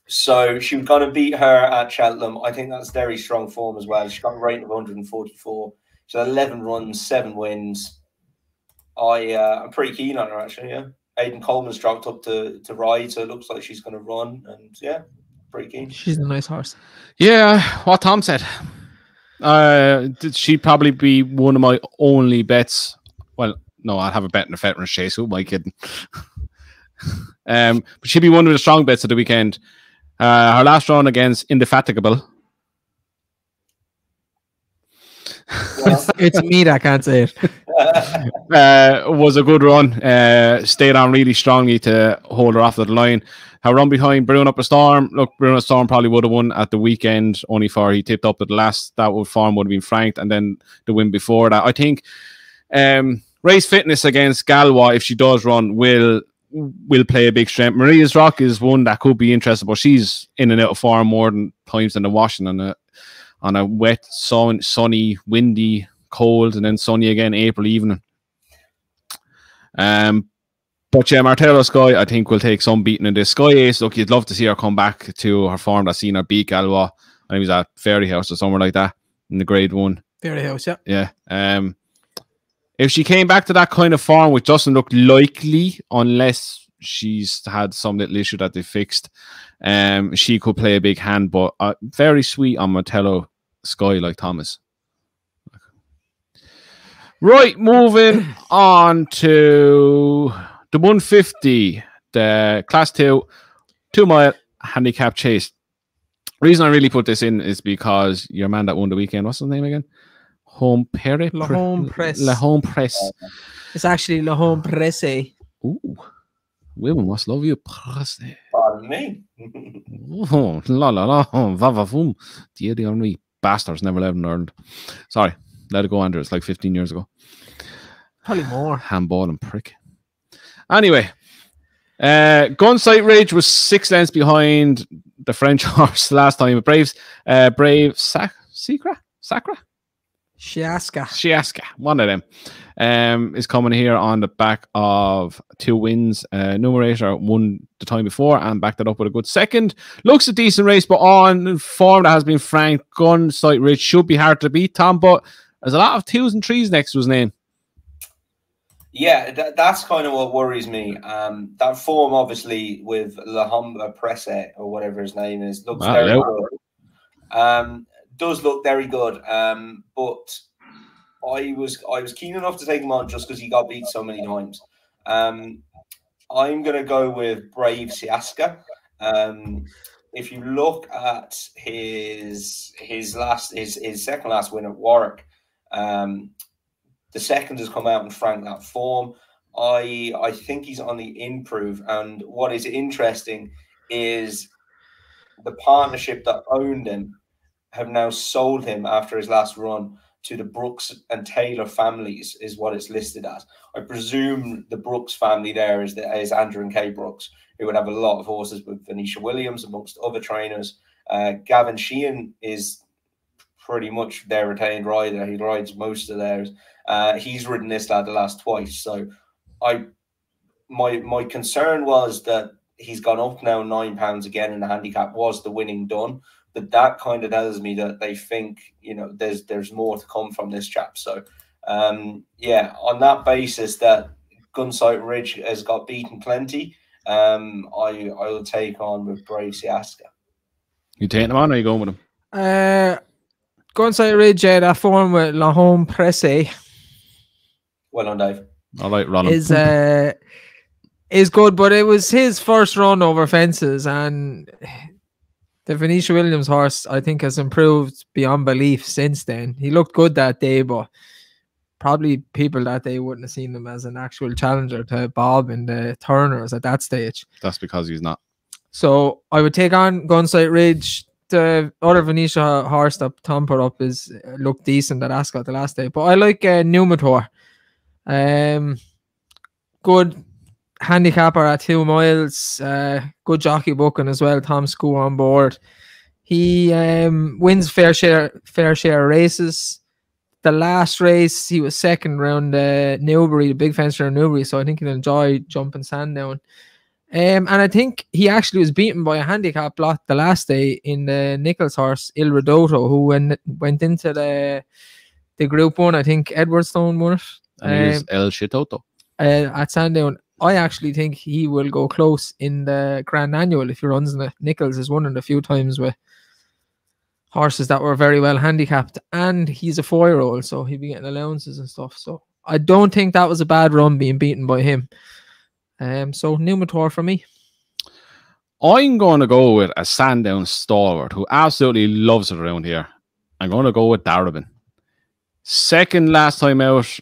So she was going to beat her at Cheltenham. I think that's very strong form as well. She got a rating of 144. So 11 runs, 7 wins. I'm pretty keen on her, actually, yeah. Aidan Coleman's dropped up to ride, so it looks like she's going to run. And, yeah, pretty keen. She's a nice horse. Yeah, what Tom said. She'd probably be one of my only bets. Well, no, I'd have a bet in the Veterans Chase. Who am I kidding? But she'd be one of the strong bets of the weekend. Her last run against Indefatigable It's me that can't say it. Was a good run. Stayed on really strongly to hold her off the line. Her run behind Brewing Up a Storm. Look, Brewing Up a Storm probably would have won at the weekend, only for he tipped up at the last. That form would have been franked, and then the win before that. I think race fitness against Galwa, if she does run, will play a big strength. Maria's Rock is one that could be interesting, but she's in and out of form more than times than the washing on a wet, sunny, windy, cold, and then sunny again April evening. But yeah, Martello Sky, I think, will take some beating in this. Sky Ace, look, you'd love to see her come back to her form that's seen her beat Galwa. I think it was at Fairy House or somewhere like that in the Grade 1. Fairy House, yeah. Yeah. If she came back to that kind of form, which doesn't look likely unless she's had some little issue that they fixed, she could play a big hand, but very sweet on Martello Sky like Thomas. Right, moving on to the 150, the Class 2 2-mile handicap chase. The reason I really put this in is because your man that won the weekend, what's his name again? La Home Press. It's actually La Home Presse. Ooh, women must love you. Presse. Pardon me. Oh, la va voom. The only bastards never lived in Ireland. Sorry, let it go, Andrew. It's like 15 years ago. Probably more. Handball and prick. Anyway, Gunsight Ridge was 6 lengths behind the French horse last time. Brave Sacra? Shiaska, one of them, is coming here on the back of 2 wins. Numerator won the time before and backed it up with a good second. Looks a decent race, but on form that has been frank. Gunsight Ridge should be hard to beat, Tom, but there's a lot of 2s and 3s next to his name. Yeah, that's kind of what worries me. That form, obviously, with La Home Presse or whatever his name is, looks very good. Does look very good, but I was keen enough to take him on just because he got beat so many times. I'm gonna go with Brave Siaska. If you look at his second last win at Warwick, the second has come out and franked that form. I think he's on the improve, and what is interesting is the partnership that owned him have now sold him after his last run to the Brooks and Taylor families, is what it's listed as. I presume the Brooks family there is Andrew and Kay Brooks, who would have a lot of horses with Venetia Williams amongst other trainers. Gavin Sheehan is pretty much their retained rider. He rides most of theirs. He's ridden this lad the last twice. So my concern was that he's gone up now £9 again in the handicap. Was the winning done? But that kind of tells me that they think, there's more to come from this chap. So, yeah, on that basis that Gunsight Ridge has got beaten plenty, I will take on with Brave Siaska. You taking him on, or are you going with him? Gunsight Ridge, that form with La Home Presse. Well done, Dave. I like running. Is good, but it was his first run over fences, and the Venetia Williams horse, I think, has improved beyond belief since then. He looked good that day, but probably people that day wouldn't have seen him as an actual challenger to Bob and the Turners at that stage. That's because he's not. So I would take on Gunsight Ridge. The other Venetia horse that Tom put up looked decent at Ascot the last day, but I like Numitor. Good handicapper at 2 miles, good jockey booking as well. Tom Scoo on board. He wins fair share races. The last race he was second round Newbury, the big fence around Newbury, so I think he'll enjoy jumping Sandown. And I think he actually was beaten by a handicap lot the last day in the Nichols horse Il Ridotto, who went into the Group 1. I think Edwardstone won it. And he was El Chitoto at Sandown. I actually think he will go close in the Grand Annual if he runs in it. Nichols has won it a few times with horses that were very well handicapped, and he's a 4-year-old, so he'll be getting allowances and stuff. So I don't think that was a bad run being beaten by him. So Numitor for me. I'm going to go with a Sandown stalwart who absolutely loves it around here. I'm going to go with Darabin. Second last time out,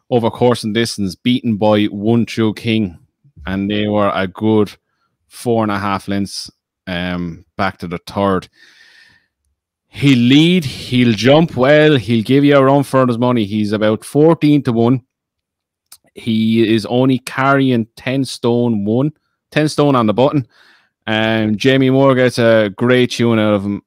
over course and distance, beaten by 1 True King, and they were a good 4.5 lengths back to the third. He'll lead, he'll jump well, he'll give you a run for his money. He's about 14 to 1. He is only carrying 10 stone on the button. Jamie Moore gets a great tune out of him,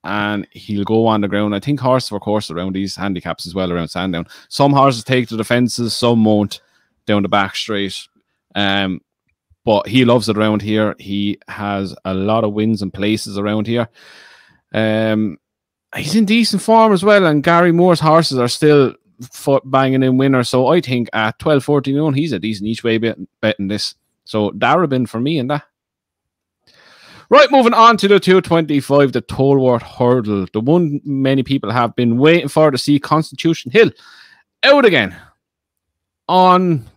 and he'll go on the ground. I think horses for course around these handicaps as well around Sandown. Some horses take to the fences, some won't down the back straight. But he loves it around here. He has a lot of wins and places around here. He's in decent form as well, and Gary Moore's horses are still banging in winners. So I think at 12-14, he's a decent each way betting this. So Darabin for me in that. Right, moving on to the 225, the Tolworth Hurdle. The one many people have been waiting for to see Constitution Hill out again. On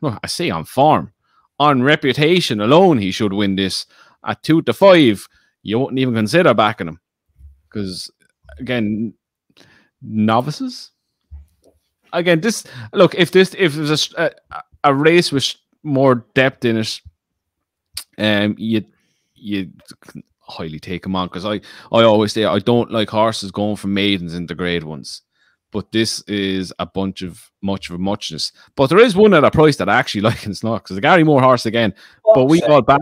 form. On reputation alone, he should win this. At 2-5, you wouldn't even consider backing him. Because, again, novices? Again, if it was a race with more depth in it, you highly take him on, because I always say I don't like horses going from maidens into grade ones, but this is a bunch of muchness. But there is one at a price that I actually like, and it's not because the Gary Moore horse again. But we got back.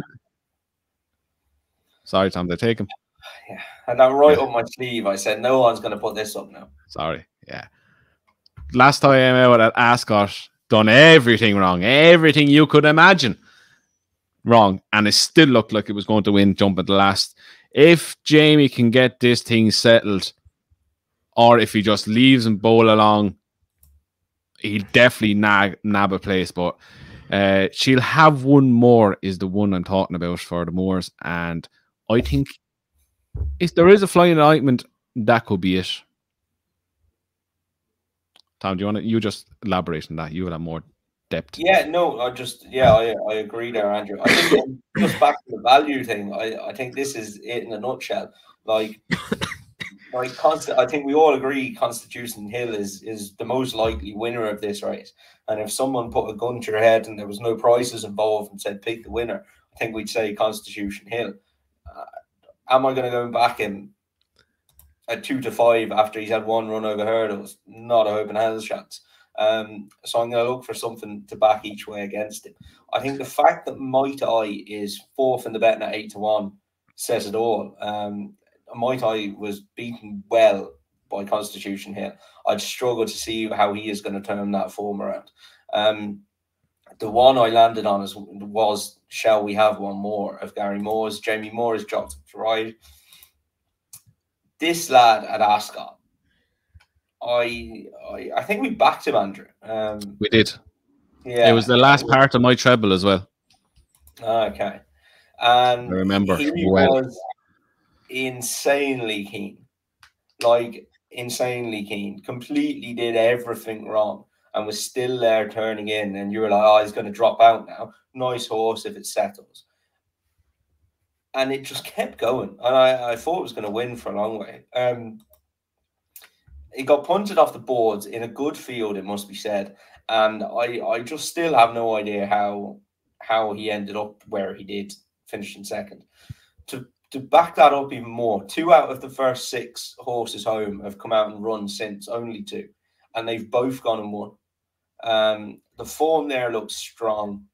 Sorry, Tom, they take him. Yeah, and I'm right up my sleeve. I said no one's going to put this up now. Sorry, yeah. Last time I out at Ascot, done everything wrong, everything you could imagine wrong, and it still looked like it was going to win jump at the last. If Jamie can get this thing settled, or if he just leaves and bowl along, he'll definitely nab a place. But she'll have one more is the one I'm talking about for the Moors, and I think if there is a flying ointment, that could be it. Tom, do you just elaborate on that? You will have more depth. Yeah, no, I agree there, Andrew. I think just back to the value thing, I think this is it in a nutshell. I think we all agree Constitution Hill is the most likely winner of this race. And if someone put a gun to your head and there was no prizes involved and said pick the winner, I think we'd say Constitution Hill. Am I going to go back him at 2-5 after he's had one run over hurdles? Not a hope in hell's chance. So I'm going to look for something to back each way against him. I think the fact that Might Eye is fourth in the betting at 8-1 says it all. Might Eye was beaten well by Constitution Hill. I'd struggle to see how he is going to turn that form around. The one I landed on was Shall We Have One More of Gary Moore's. Jamie Moore has dropped to ride. This lad at Ascot, I think we backed him, Andrew. We did. Yeah, it was the last part of my treble as well. Okay, and I remember he was insanely keen, insanely keen. Completely did everything wrong, and was still there turning in. And you were like, "Oh, he's going to drop out now." Nice horse if it settles. And it just kept going, and I thought it was going to win for a long way. It got punted off the boards in a good field, it must be said, and I just still have no idea how he ended up where he did, finishing second. To back that up even more, 2 out of the first 6 horses home have come out and run since, only 2, and they've both gone and won. The form there looks strong,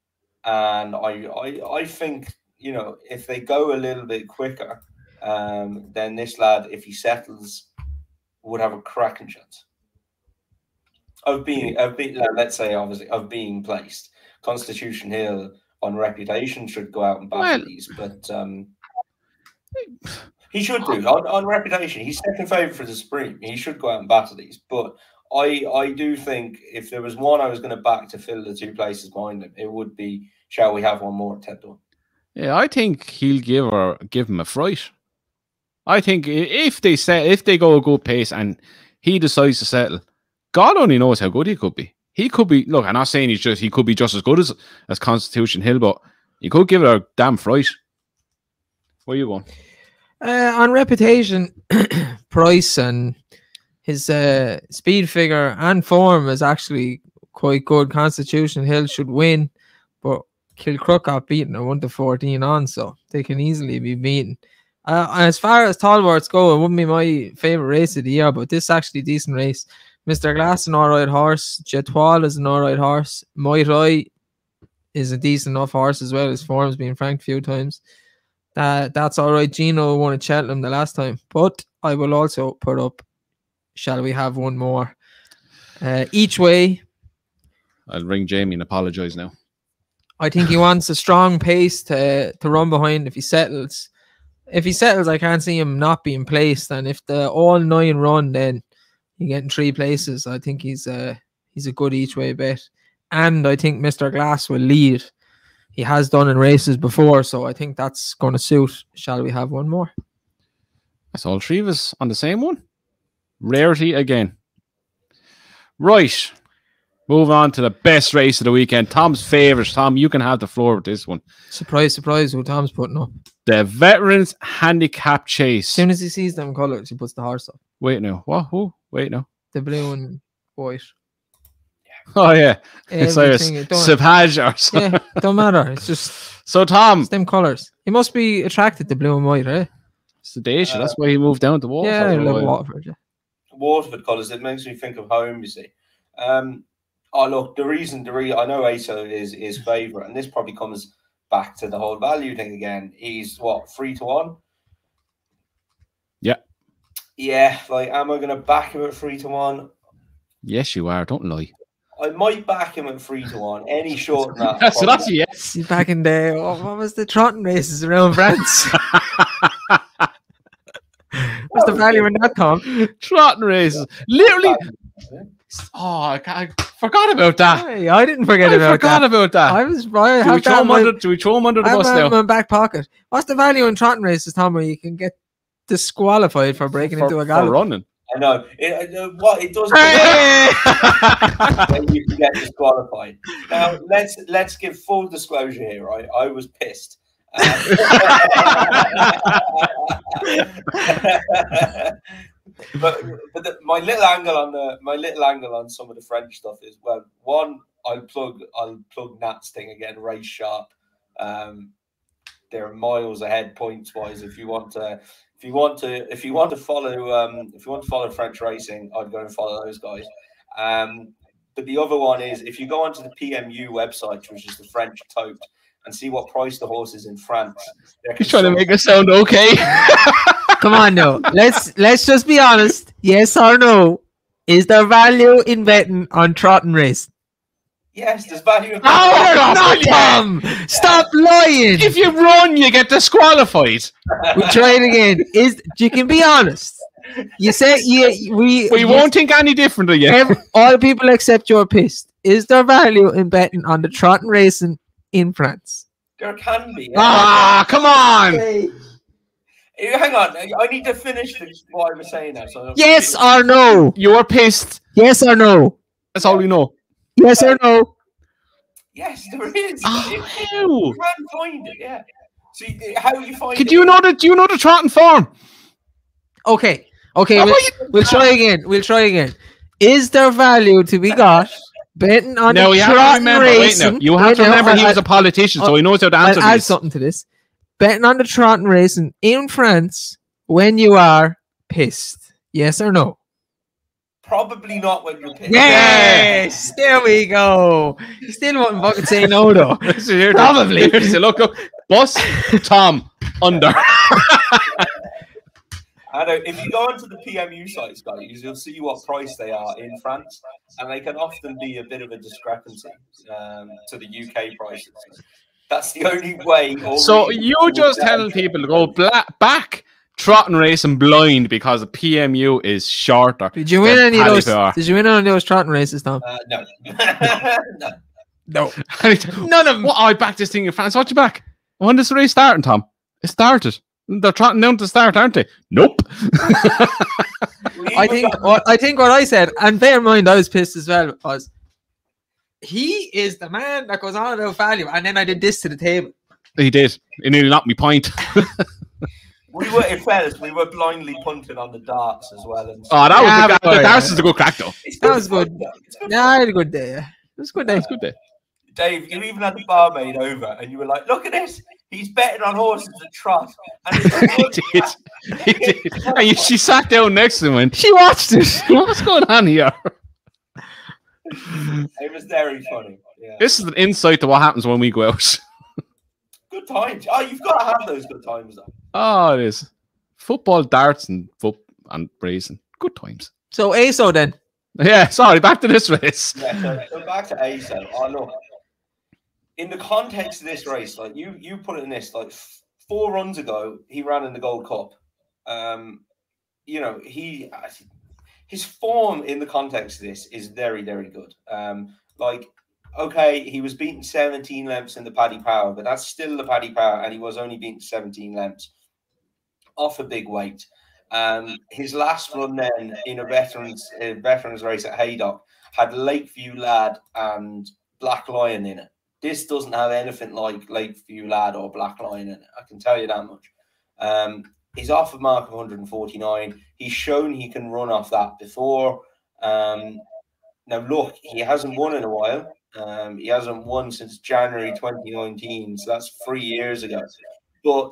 and I think, you know, if they go a little bit quicker, then this lad, if he settles, would have a cracking chance of being, let's say, obviously, of being placed. Constitution Hill on reputation should go out and back these, but he should do on reputation. He's second favourite for the Supreme. He should go out and battle these, but I do think if there was one I was going to back to fill the 2 places behind him, it would be Shall We Have One More at 10-1. Yeah, I think he'll give him a fright. I think if they go a good pace and he decides to settle, God only knows how good he could be. He could be. Look, I'm not saying he could be just as good as Constitution Hill, but he could give it a damn fright. Where you going? On reputation, price, and his speed figure and form is actually quite good. Constitution Hill should win, but Kilcrook got beaten at 1-14 on, so they can easily be beaten. As far as Tolworths go, it wouldn't be my favourite race of the year, but this is actually a decent race. Mr. Glass is an alright horse. Jetoile is an alright horse. Might I is a decent enough horse as well. His form's been franked a few times. That's alright. Gino won at Cheltenham the last time, but I will also put up Shall We Have One More. Each way. I'll ring Jamie and apologise now. I think he wants a strong pace to run behind if he settles. If he settles, I can't see him not being placed. And if the all 9 run, then you get in 3 places. I think he's a good each way bet. And I think Mr. Glass will lead. He has done in races before, so I think that's going to suit. Shall We Have One More? That's all 3 of us on the same one. Rarity again. Right. Move on to the best race of the weekend. Tom's favourite. Tom, you can have the floor with this one. Surprise, surprise, who Tom's putting up. The Veterans Handicap Chase. As soon as he sees them colours, he puts the horse up. Wait now. What? Who? Wait now. The blue and white. Oh, yeah. It's like a Sapage or something. Yeah, don't matter. It's just so, Tom. It's them colours. He must be attracted to blue and white, right? Sedation. That's why he moved down to Waterford. Yeah, I love Waterford. Yeah. Waterford colours. It makes me think of home, you see. Oh, look, the reason I know ASO is favourite, and this probably comes back to the whole value thing again. He's what, 3-1? Yeah. Yeah, like, am I going to back him at 3-1? Yes, you are. Don't lie. I might back him at 3-1. Any short than that. So that's a yes. He's back in the what was the trotting races around France? What's the value in that, Tom? Trotting races. Literally. Oh, I forgot about that. Hey, I didn't forget about that. I forgot about that. Do we throw him under the bus now? In my back pocket. What's the value in trotting races, Tom, where you can get disqualified for breaking into a gallop? For running. I know. It doesn't. You can get disqualified. Now, let's give full disclosure here, right? I was pissed. But my little angle on some of the French stuff is, well, one, I'll plug Nat's thing again, Race Sharp. They're miles ahead points wise. If you want to follow French racing, I'd go and follow those guys. But the other one is, if you go onto the PMU website, which is the French tote, and see what price the horse is in France. He's trying to make it sound okay. Come on, no. Let's just be honest. Yes or no? Is there value in betting on trotting race? Yes, there's value in betting. No, Tom! Stop lying. If you run, you get disqualified. We'll try it again. You can be honest. You say we won't think any different of you. All people except you're pissed. Is there value in betting on the trotting racing in France? There can be. Yeah. Come on. Hey, hang on. I need to finish what I was saying now. So yes or no? You're pissed. Yes or no? That's all we know. Yes or no? Yes, there is. Oh, you can find it. Yeah. See how you find it. Do you know the trotting form? Okay. We'll try again. Is there value to be got? Betting on the trotting racing. You have to remember he was a politician, so he knows how to answer this. I'll add something to this. Betting on the trotting racing in France when you are pissed. Yes or no? Probably not when you're pissed. Yes! There we go. You still wouldn't fucking say no, though. Probably. Look, bus, Tom, under. I know. If you go onto the PMU sites, guys, you'll see what price they are in France, and they can often be a bit of a discrepancy to the UK prices. That's the only way. So you're just telling people to go back trotting racing blind because the PMU is shorter. Did you win any of those? Did you win any of those trotting races, Tom? No. No. None of them. Well, I backed this thing in France. What you back? When does the race starting, Tom? It started. They're trotting down to start, aren't they? Nope. I think what I said, and bear in mind, I was pissed as well, was he is the man that goes on about value, and then I did this to the table. He did. He nearly knocked me point. We were, in fairness, we were blindly punting on the darts as well. And Oh, that Yeah, was but the darts is a good crack though. That was good. Yeah, I had a good day. Yeah. It was a good day. It's good day. Dave, you even had the barmaid over, and you were like, "Look at this! He's betting on horses at trot." And He did. And she sat down next to him and she watched it. What's going on here? It was very funny. Yeah. This is an insight to what happens when we go out. Good times. Oh, you've got to have those good times, though. Oh, it is. Football, darts, and racing. Good times. So ASO then. Yeah, sorry, back to this race. Yeah, so back to ASO. Oh, look. In the context of this race, like you put it in this, like 4 runs ago, he ran in the Gold Cup. You know, his form in the context of this is very, very good. Like, okay, he was beaten 17 lengths in the Paddy Power, but that's still the Paddy Power, and he was only beaten 17 lengths off a big weight. His last run then in a veterans race at Haydock had Lakeview Lad and Black Lion in it. This doesn't have anything like Lakeview Lad or Black Lion in it. I can tell you that much. He's off a mark of 149. He's shown he can run off that before. Now, look, he hasn't won in a while. He hasn't won since January 2019, so that's 3 years ago. But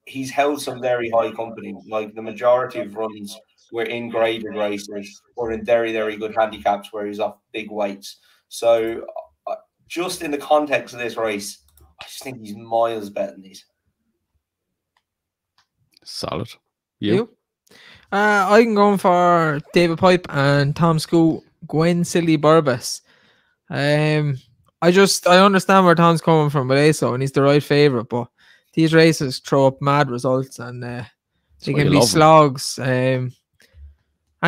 he's held some very high company. Like the majority of runs were in graded races or in very, very good handicaps where he's off big weights. So just in the context of this race, I just think he's miles better than these. Solid. You? I can go for David Pipe and Tom School, Gwen Silly Burbus. I understand where Tom's coming from with ASO, and he's the right favourite, but these races throw up mad results, and they can be slogs. And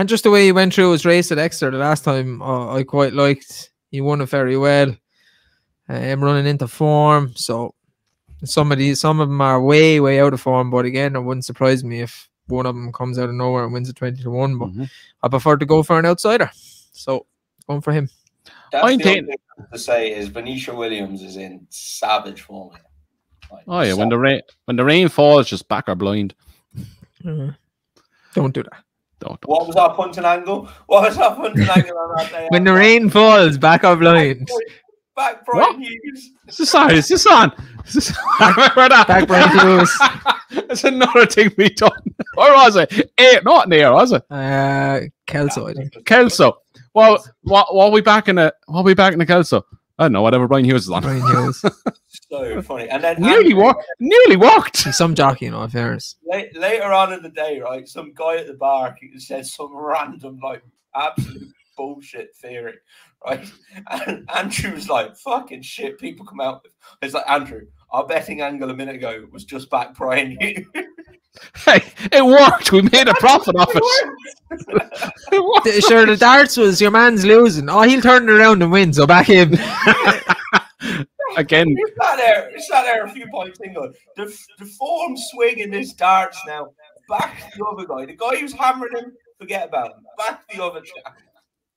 just the way he went through his race at Exeter the last time, I quite liked. He won it very well. Running into form, so some of them are way out of form, but again, it wouldn't surprise me if one of them comes out of nowhere and wins a 20-1, but I prefer to go for an outsider, so going for him. That's the only thing to say is Venetia Williams is in savage form. Like, oh yeah, when the rain falls, just back her blind. Don't do that. Don't. What was our punting angle? What was our punting angle on that day? When the rain falls, back her blind. Back Brian Hughes. Sorry, is this on? I remember that. Back Brian Hughes. That's another thing we done. Or was it? Not near, was it? Kelso, I think. Kelso. Well, what we back in the Kelso? I don't know, whatever Brian Hughes is on. Brian Hughes. So funny. And then nearly walked. Some jockey, in all fairness. Later on in the day, right, some guy at the bar said some random, like, absolute bullshit theory, right? And Andrew was like, fucking shit, people come out with. It's like, Andrew, our betting angle a minute ago was just back Brian Hughes. Hey, it worked. We made a profit off it. Sure, the darts was your man's losing. Oh, he'll turn it around and win, so back him. Again. He sat there a few points in going, the form swing in this darts now. Back the other guy. The guy who's hammering him, forget about him. Back the other chap.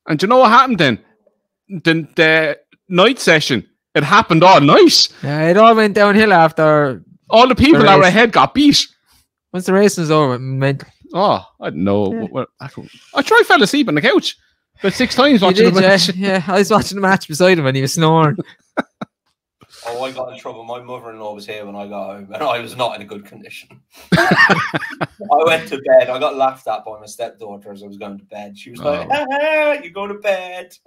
And do you know what happened then? The night session, it happened all night. Yeah, it all went downhill after. All the people that were ahead got beat. Once the race was over, oh, I don't know. Yeah. I tried fell asleep on the couch about 6 times watching the match. Yeah, I was watching the match beside him and he was snoring. Oh, I got in trouble. My mother-in-law was here when I got home and I was not in a good condition. I went to bed. I got laughed at by my stepdaughter as I was going to bed. She was like, you go to bed.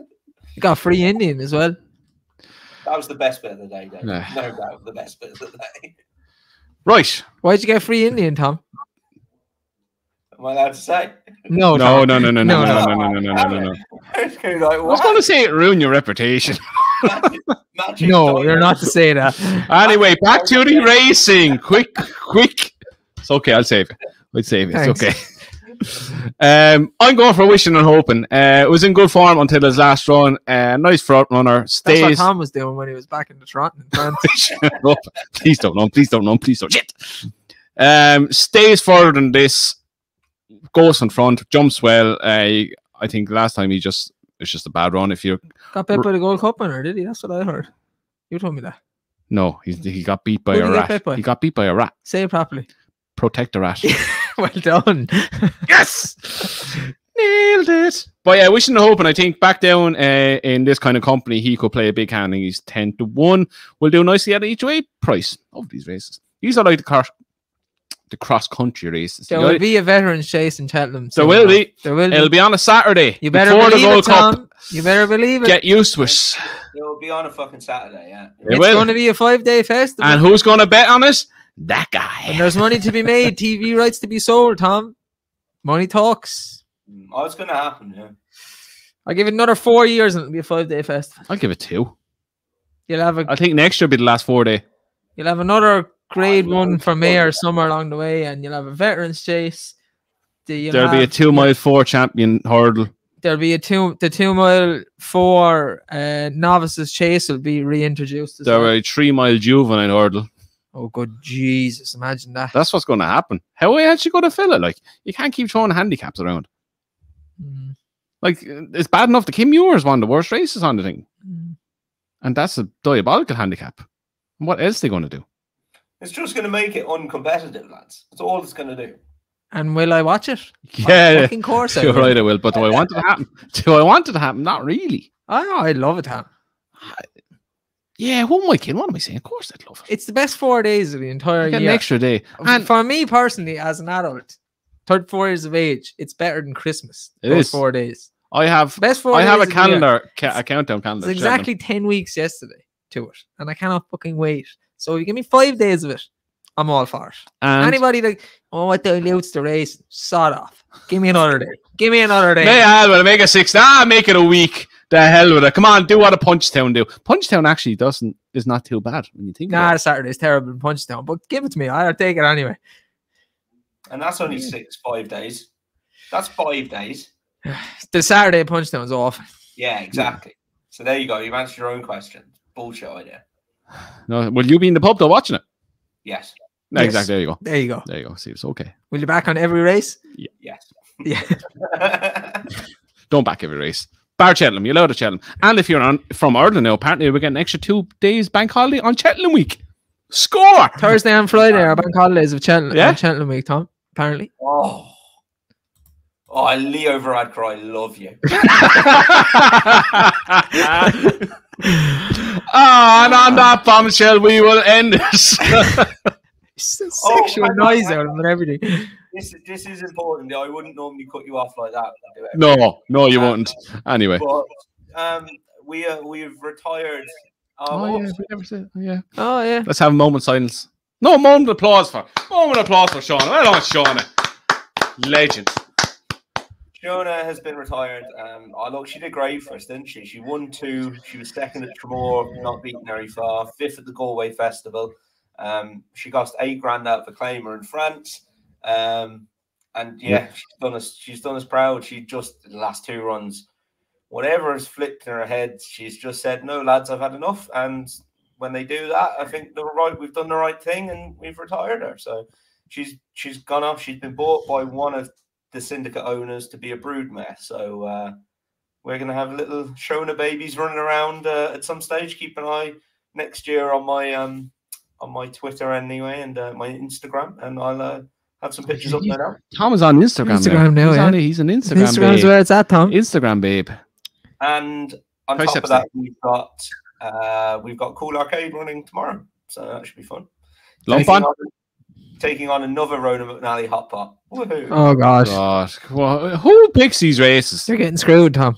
You got free Indian as well. That was the best bit of the day, Dave. Yeah. No doubt, the best bit of the day. Right. Why'd you get free Indian, Tom? Am I allowed to say? No. I was going to say it ruined your reputation. Magic no, you're not to say that. Anyway, back to the racing. Quick. It's okay. I'll save it. Thanks. It's okay. I'm going for wishing and hoping. It was in good form until his last run. Nice front runner. Stays. That's what Tom was doing when he was back in the Toronto. Please don't. Shit. Stays further than this. Goes in front. Jumps well. I think last time it's just a bad run. If you got bet by the Gold Cup winner, did he? That's what I heard. You told me that. No, he got beat by a rat. He got beat by a rat. Say it properly. Protectorate. Well done. Yes! Nailed it. But yeah, wishing and hoping, I think back down in this kind of company, he could play a big hand. And he's 10-1. We'll do nicely at each way price of these races. These are like the cross-country races. There will be a veterans chase in Cheltenham. There will be. There will be. It'll be on a Saturday. You better before believe the Gold it, Tom. Cup. You better believe it. Get used to it. It'll be on a fucking Saturday, yeah. It It's will. going to be a 5-day festival. And who's going to bet on it? That guy. And there's money to be made, TV rights to be sold, Tom. Money talks. Oh, it's going to happen, yeah. I'll give it another 4 years and it'll be a 5-day festival. I'll give it 2. I think next year will be the last 4 day. You'll have grade 1 for mayor somewhere along the way, and you'll have a veterans chase. There'll be a 2 mile 4 champion hurdle. There'll be the 2 mile 4 novices chase will be reintroduced. There'll be a 3 mile juvenile hurdle. Oh, good Jesus! Imagine that. That's what's going to happen. How are you actually going to fill it? Like, you can't keep throwing handicaps around. Like, it's bad enough the Kim Muir's one of the worst races on the thing. And that's a diabolical handicap. What else are they going to do? It's just going to make it uncompetitive, lads. That's all it's going to do. And will I watch it? Yeah, fucking course. You're right, I will. But do I want it to happen? Do I want it to happen? Not really. I know, I'd love it to happen. Yeah, who am I kidding? What am I saying? Of course I'd love it. It's the best 4 days of the entire Get year. an extra day. And for me personally, as an adult, 34 years of age, it's better than Christmas. It is 4 days. I have Best 4 I have days a of the year. calendar, a countdown calendar. It's exactly 10 weeks yesterday to it, and I cannot fucking wait. So you give me 5 days of it, I'm all for it. And Anybody like, oh, what dilutes the race? Sod off. Give me another day. Give me another day. make it 6. Make it a week. The hell with it. Come on, do what a Punchtown do. Punchtown actually is not too bad when you think about Nah, it. the Saturday's terrible in Punchdown, but give it to me. I'll take it anyway. And that's only 5 days. That's 5 days. The Saturday Punchdown is awful. Yeah, exactly. So there you go. You've answered your own question. Bullshit idea. No, will you be in the pub though watching it? Yes. No, Yes. exactly. There you go. There you go. There you go. See, it's okay. Will you back on every race? Yes. Yeah. Don't back every race. Bar Cheltenham, you're allowed to Cheltenham. And if you're from Ireland now, apparently we're getting an extra 2 days bank holiday on Cheltenham week. Score! Thursday and Friday are bank holidays of Cheltenham, Yeah? Cheltenham week, Tom, apparently. Oh, Leo Varadkar, I love you. And on that bombshell, we will end this. Sexual noise out of it and everything. This is important. I wouldn't normally cut you off like that. No, you won't. Anyway. But we've retired. Oh, yeah, we never said. Yeah. Oh, yeah. Let's have a moment of silence. No, moment of applause for Shauna. Well done, Shauna. Legend. Fiona has been retired. Look, she did great for us, didn't she? She won 2. She was 2nd at Tremor, not beaten very far. 5th at the Galway Festival. She cost $8,000 out of a claimer in France. And yeah, she's done us proud. She just the last 2 runs, whatever has flipped in her head, she's just said, "No, lads, I've had enough." And when they do that, I think we've done the right thing, and we've retired her. So she's gone off. She's been bought by one of the Syndicate owners to be a broodmare. So we're going to have little Shona babies running around at some stage. Keep an eye next year on my Twitter anyway, and my Instagram, and I'll have some pictures up there now. Tom is on Instagram now. He's an Instagram Instagram's babe. where it's at, Tom. Instagram babe. And on top of that, we've got Cool Arcade running tomorrow, so that should be fun. Taking on another Rona McNally hot pot. Woohoo! Oh gosh. Well, who picks these races? You're getting screwed, Tom.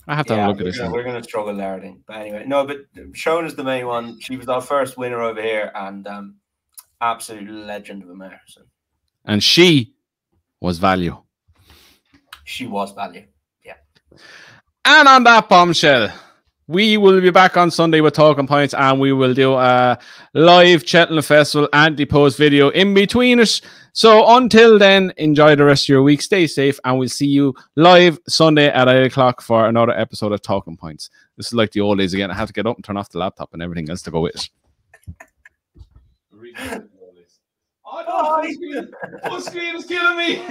I have to have a look at this. We're going to struggle there, I think. But anyway, no, but Shona's the main one. She was our first winner over here, and absolute legend of a mare. So. And she was value. She was value. Yeah. And on that bombshell, we will be back on Sunday with Talking Points, and we will do a live Cheltenham Festival anti-post video in between us. So until then, enjoy the rest of your week. Stay safe, and we'll see you live Sunday at 8 o'clock for another episode of Talking Points. This is like the old days again. I have to get up and turn off the laptop and everything else to go with it. Full screen is killing me.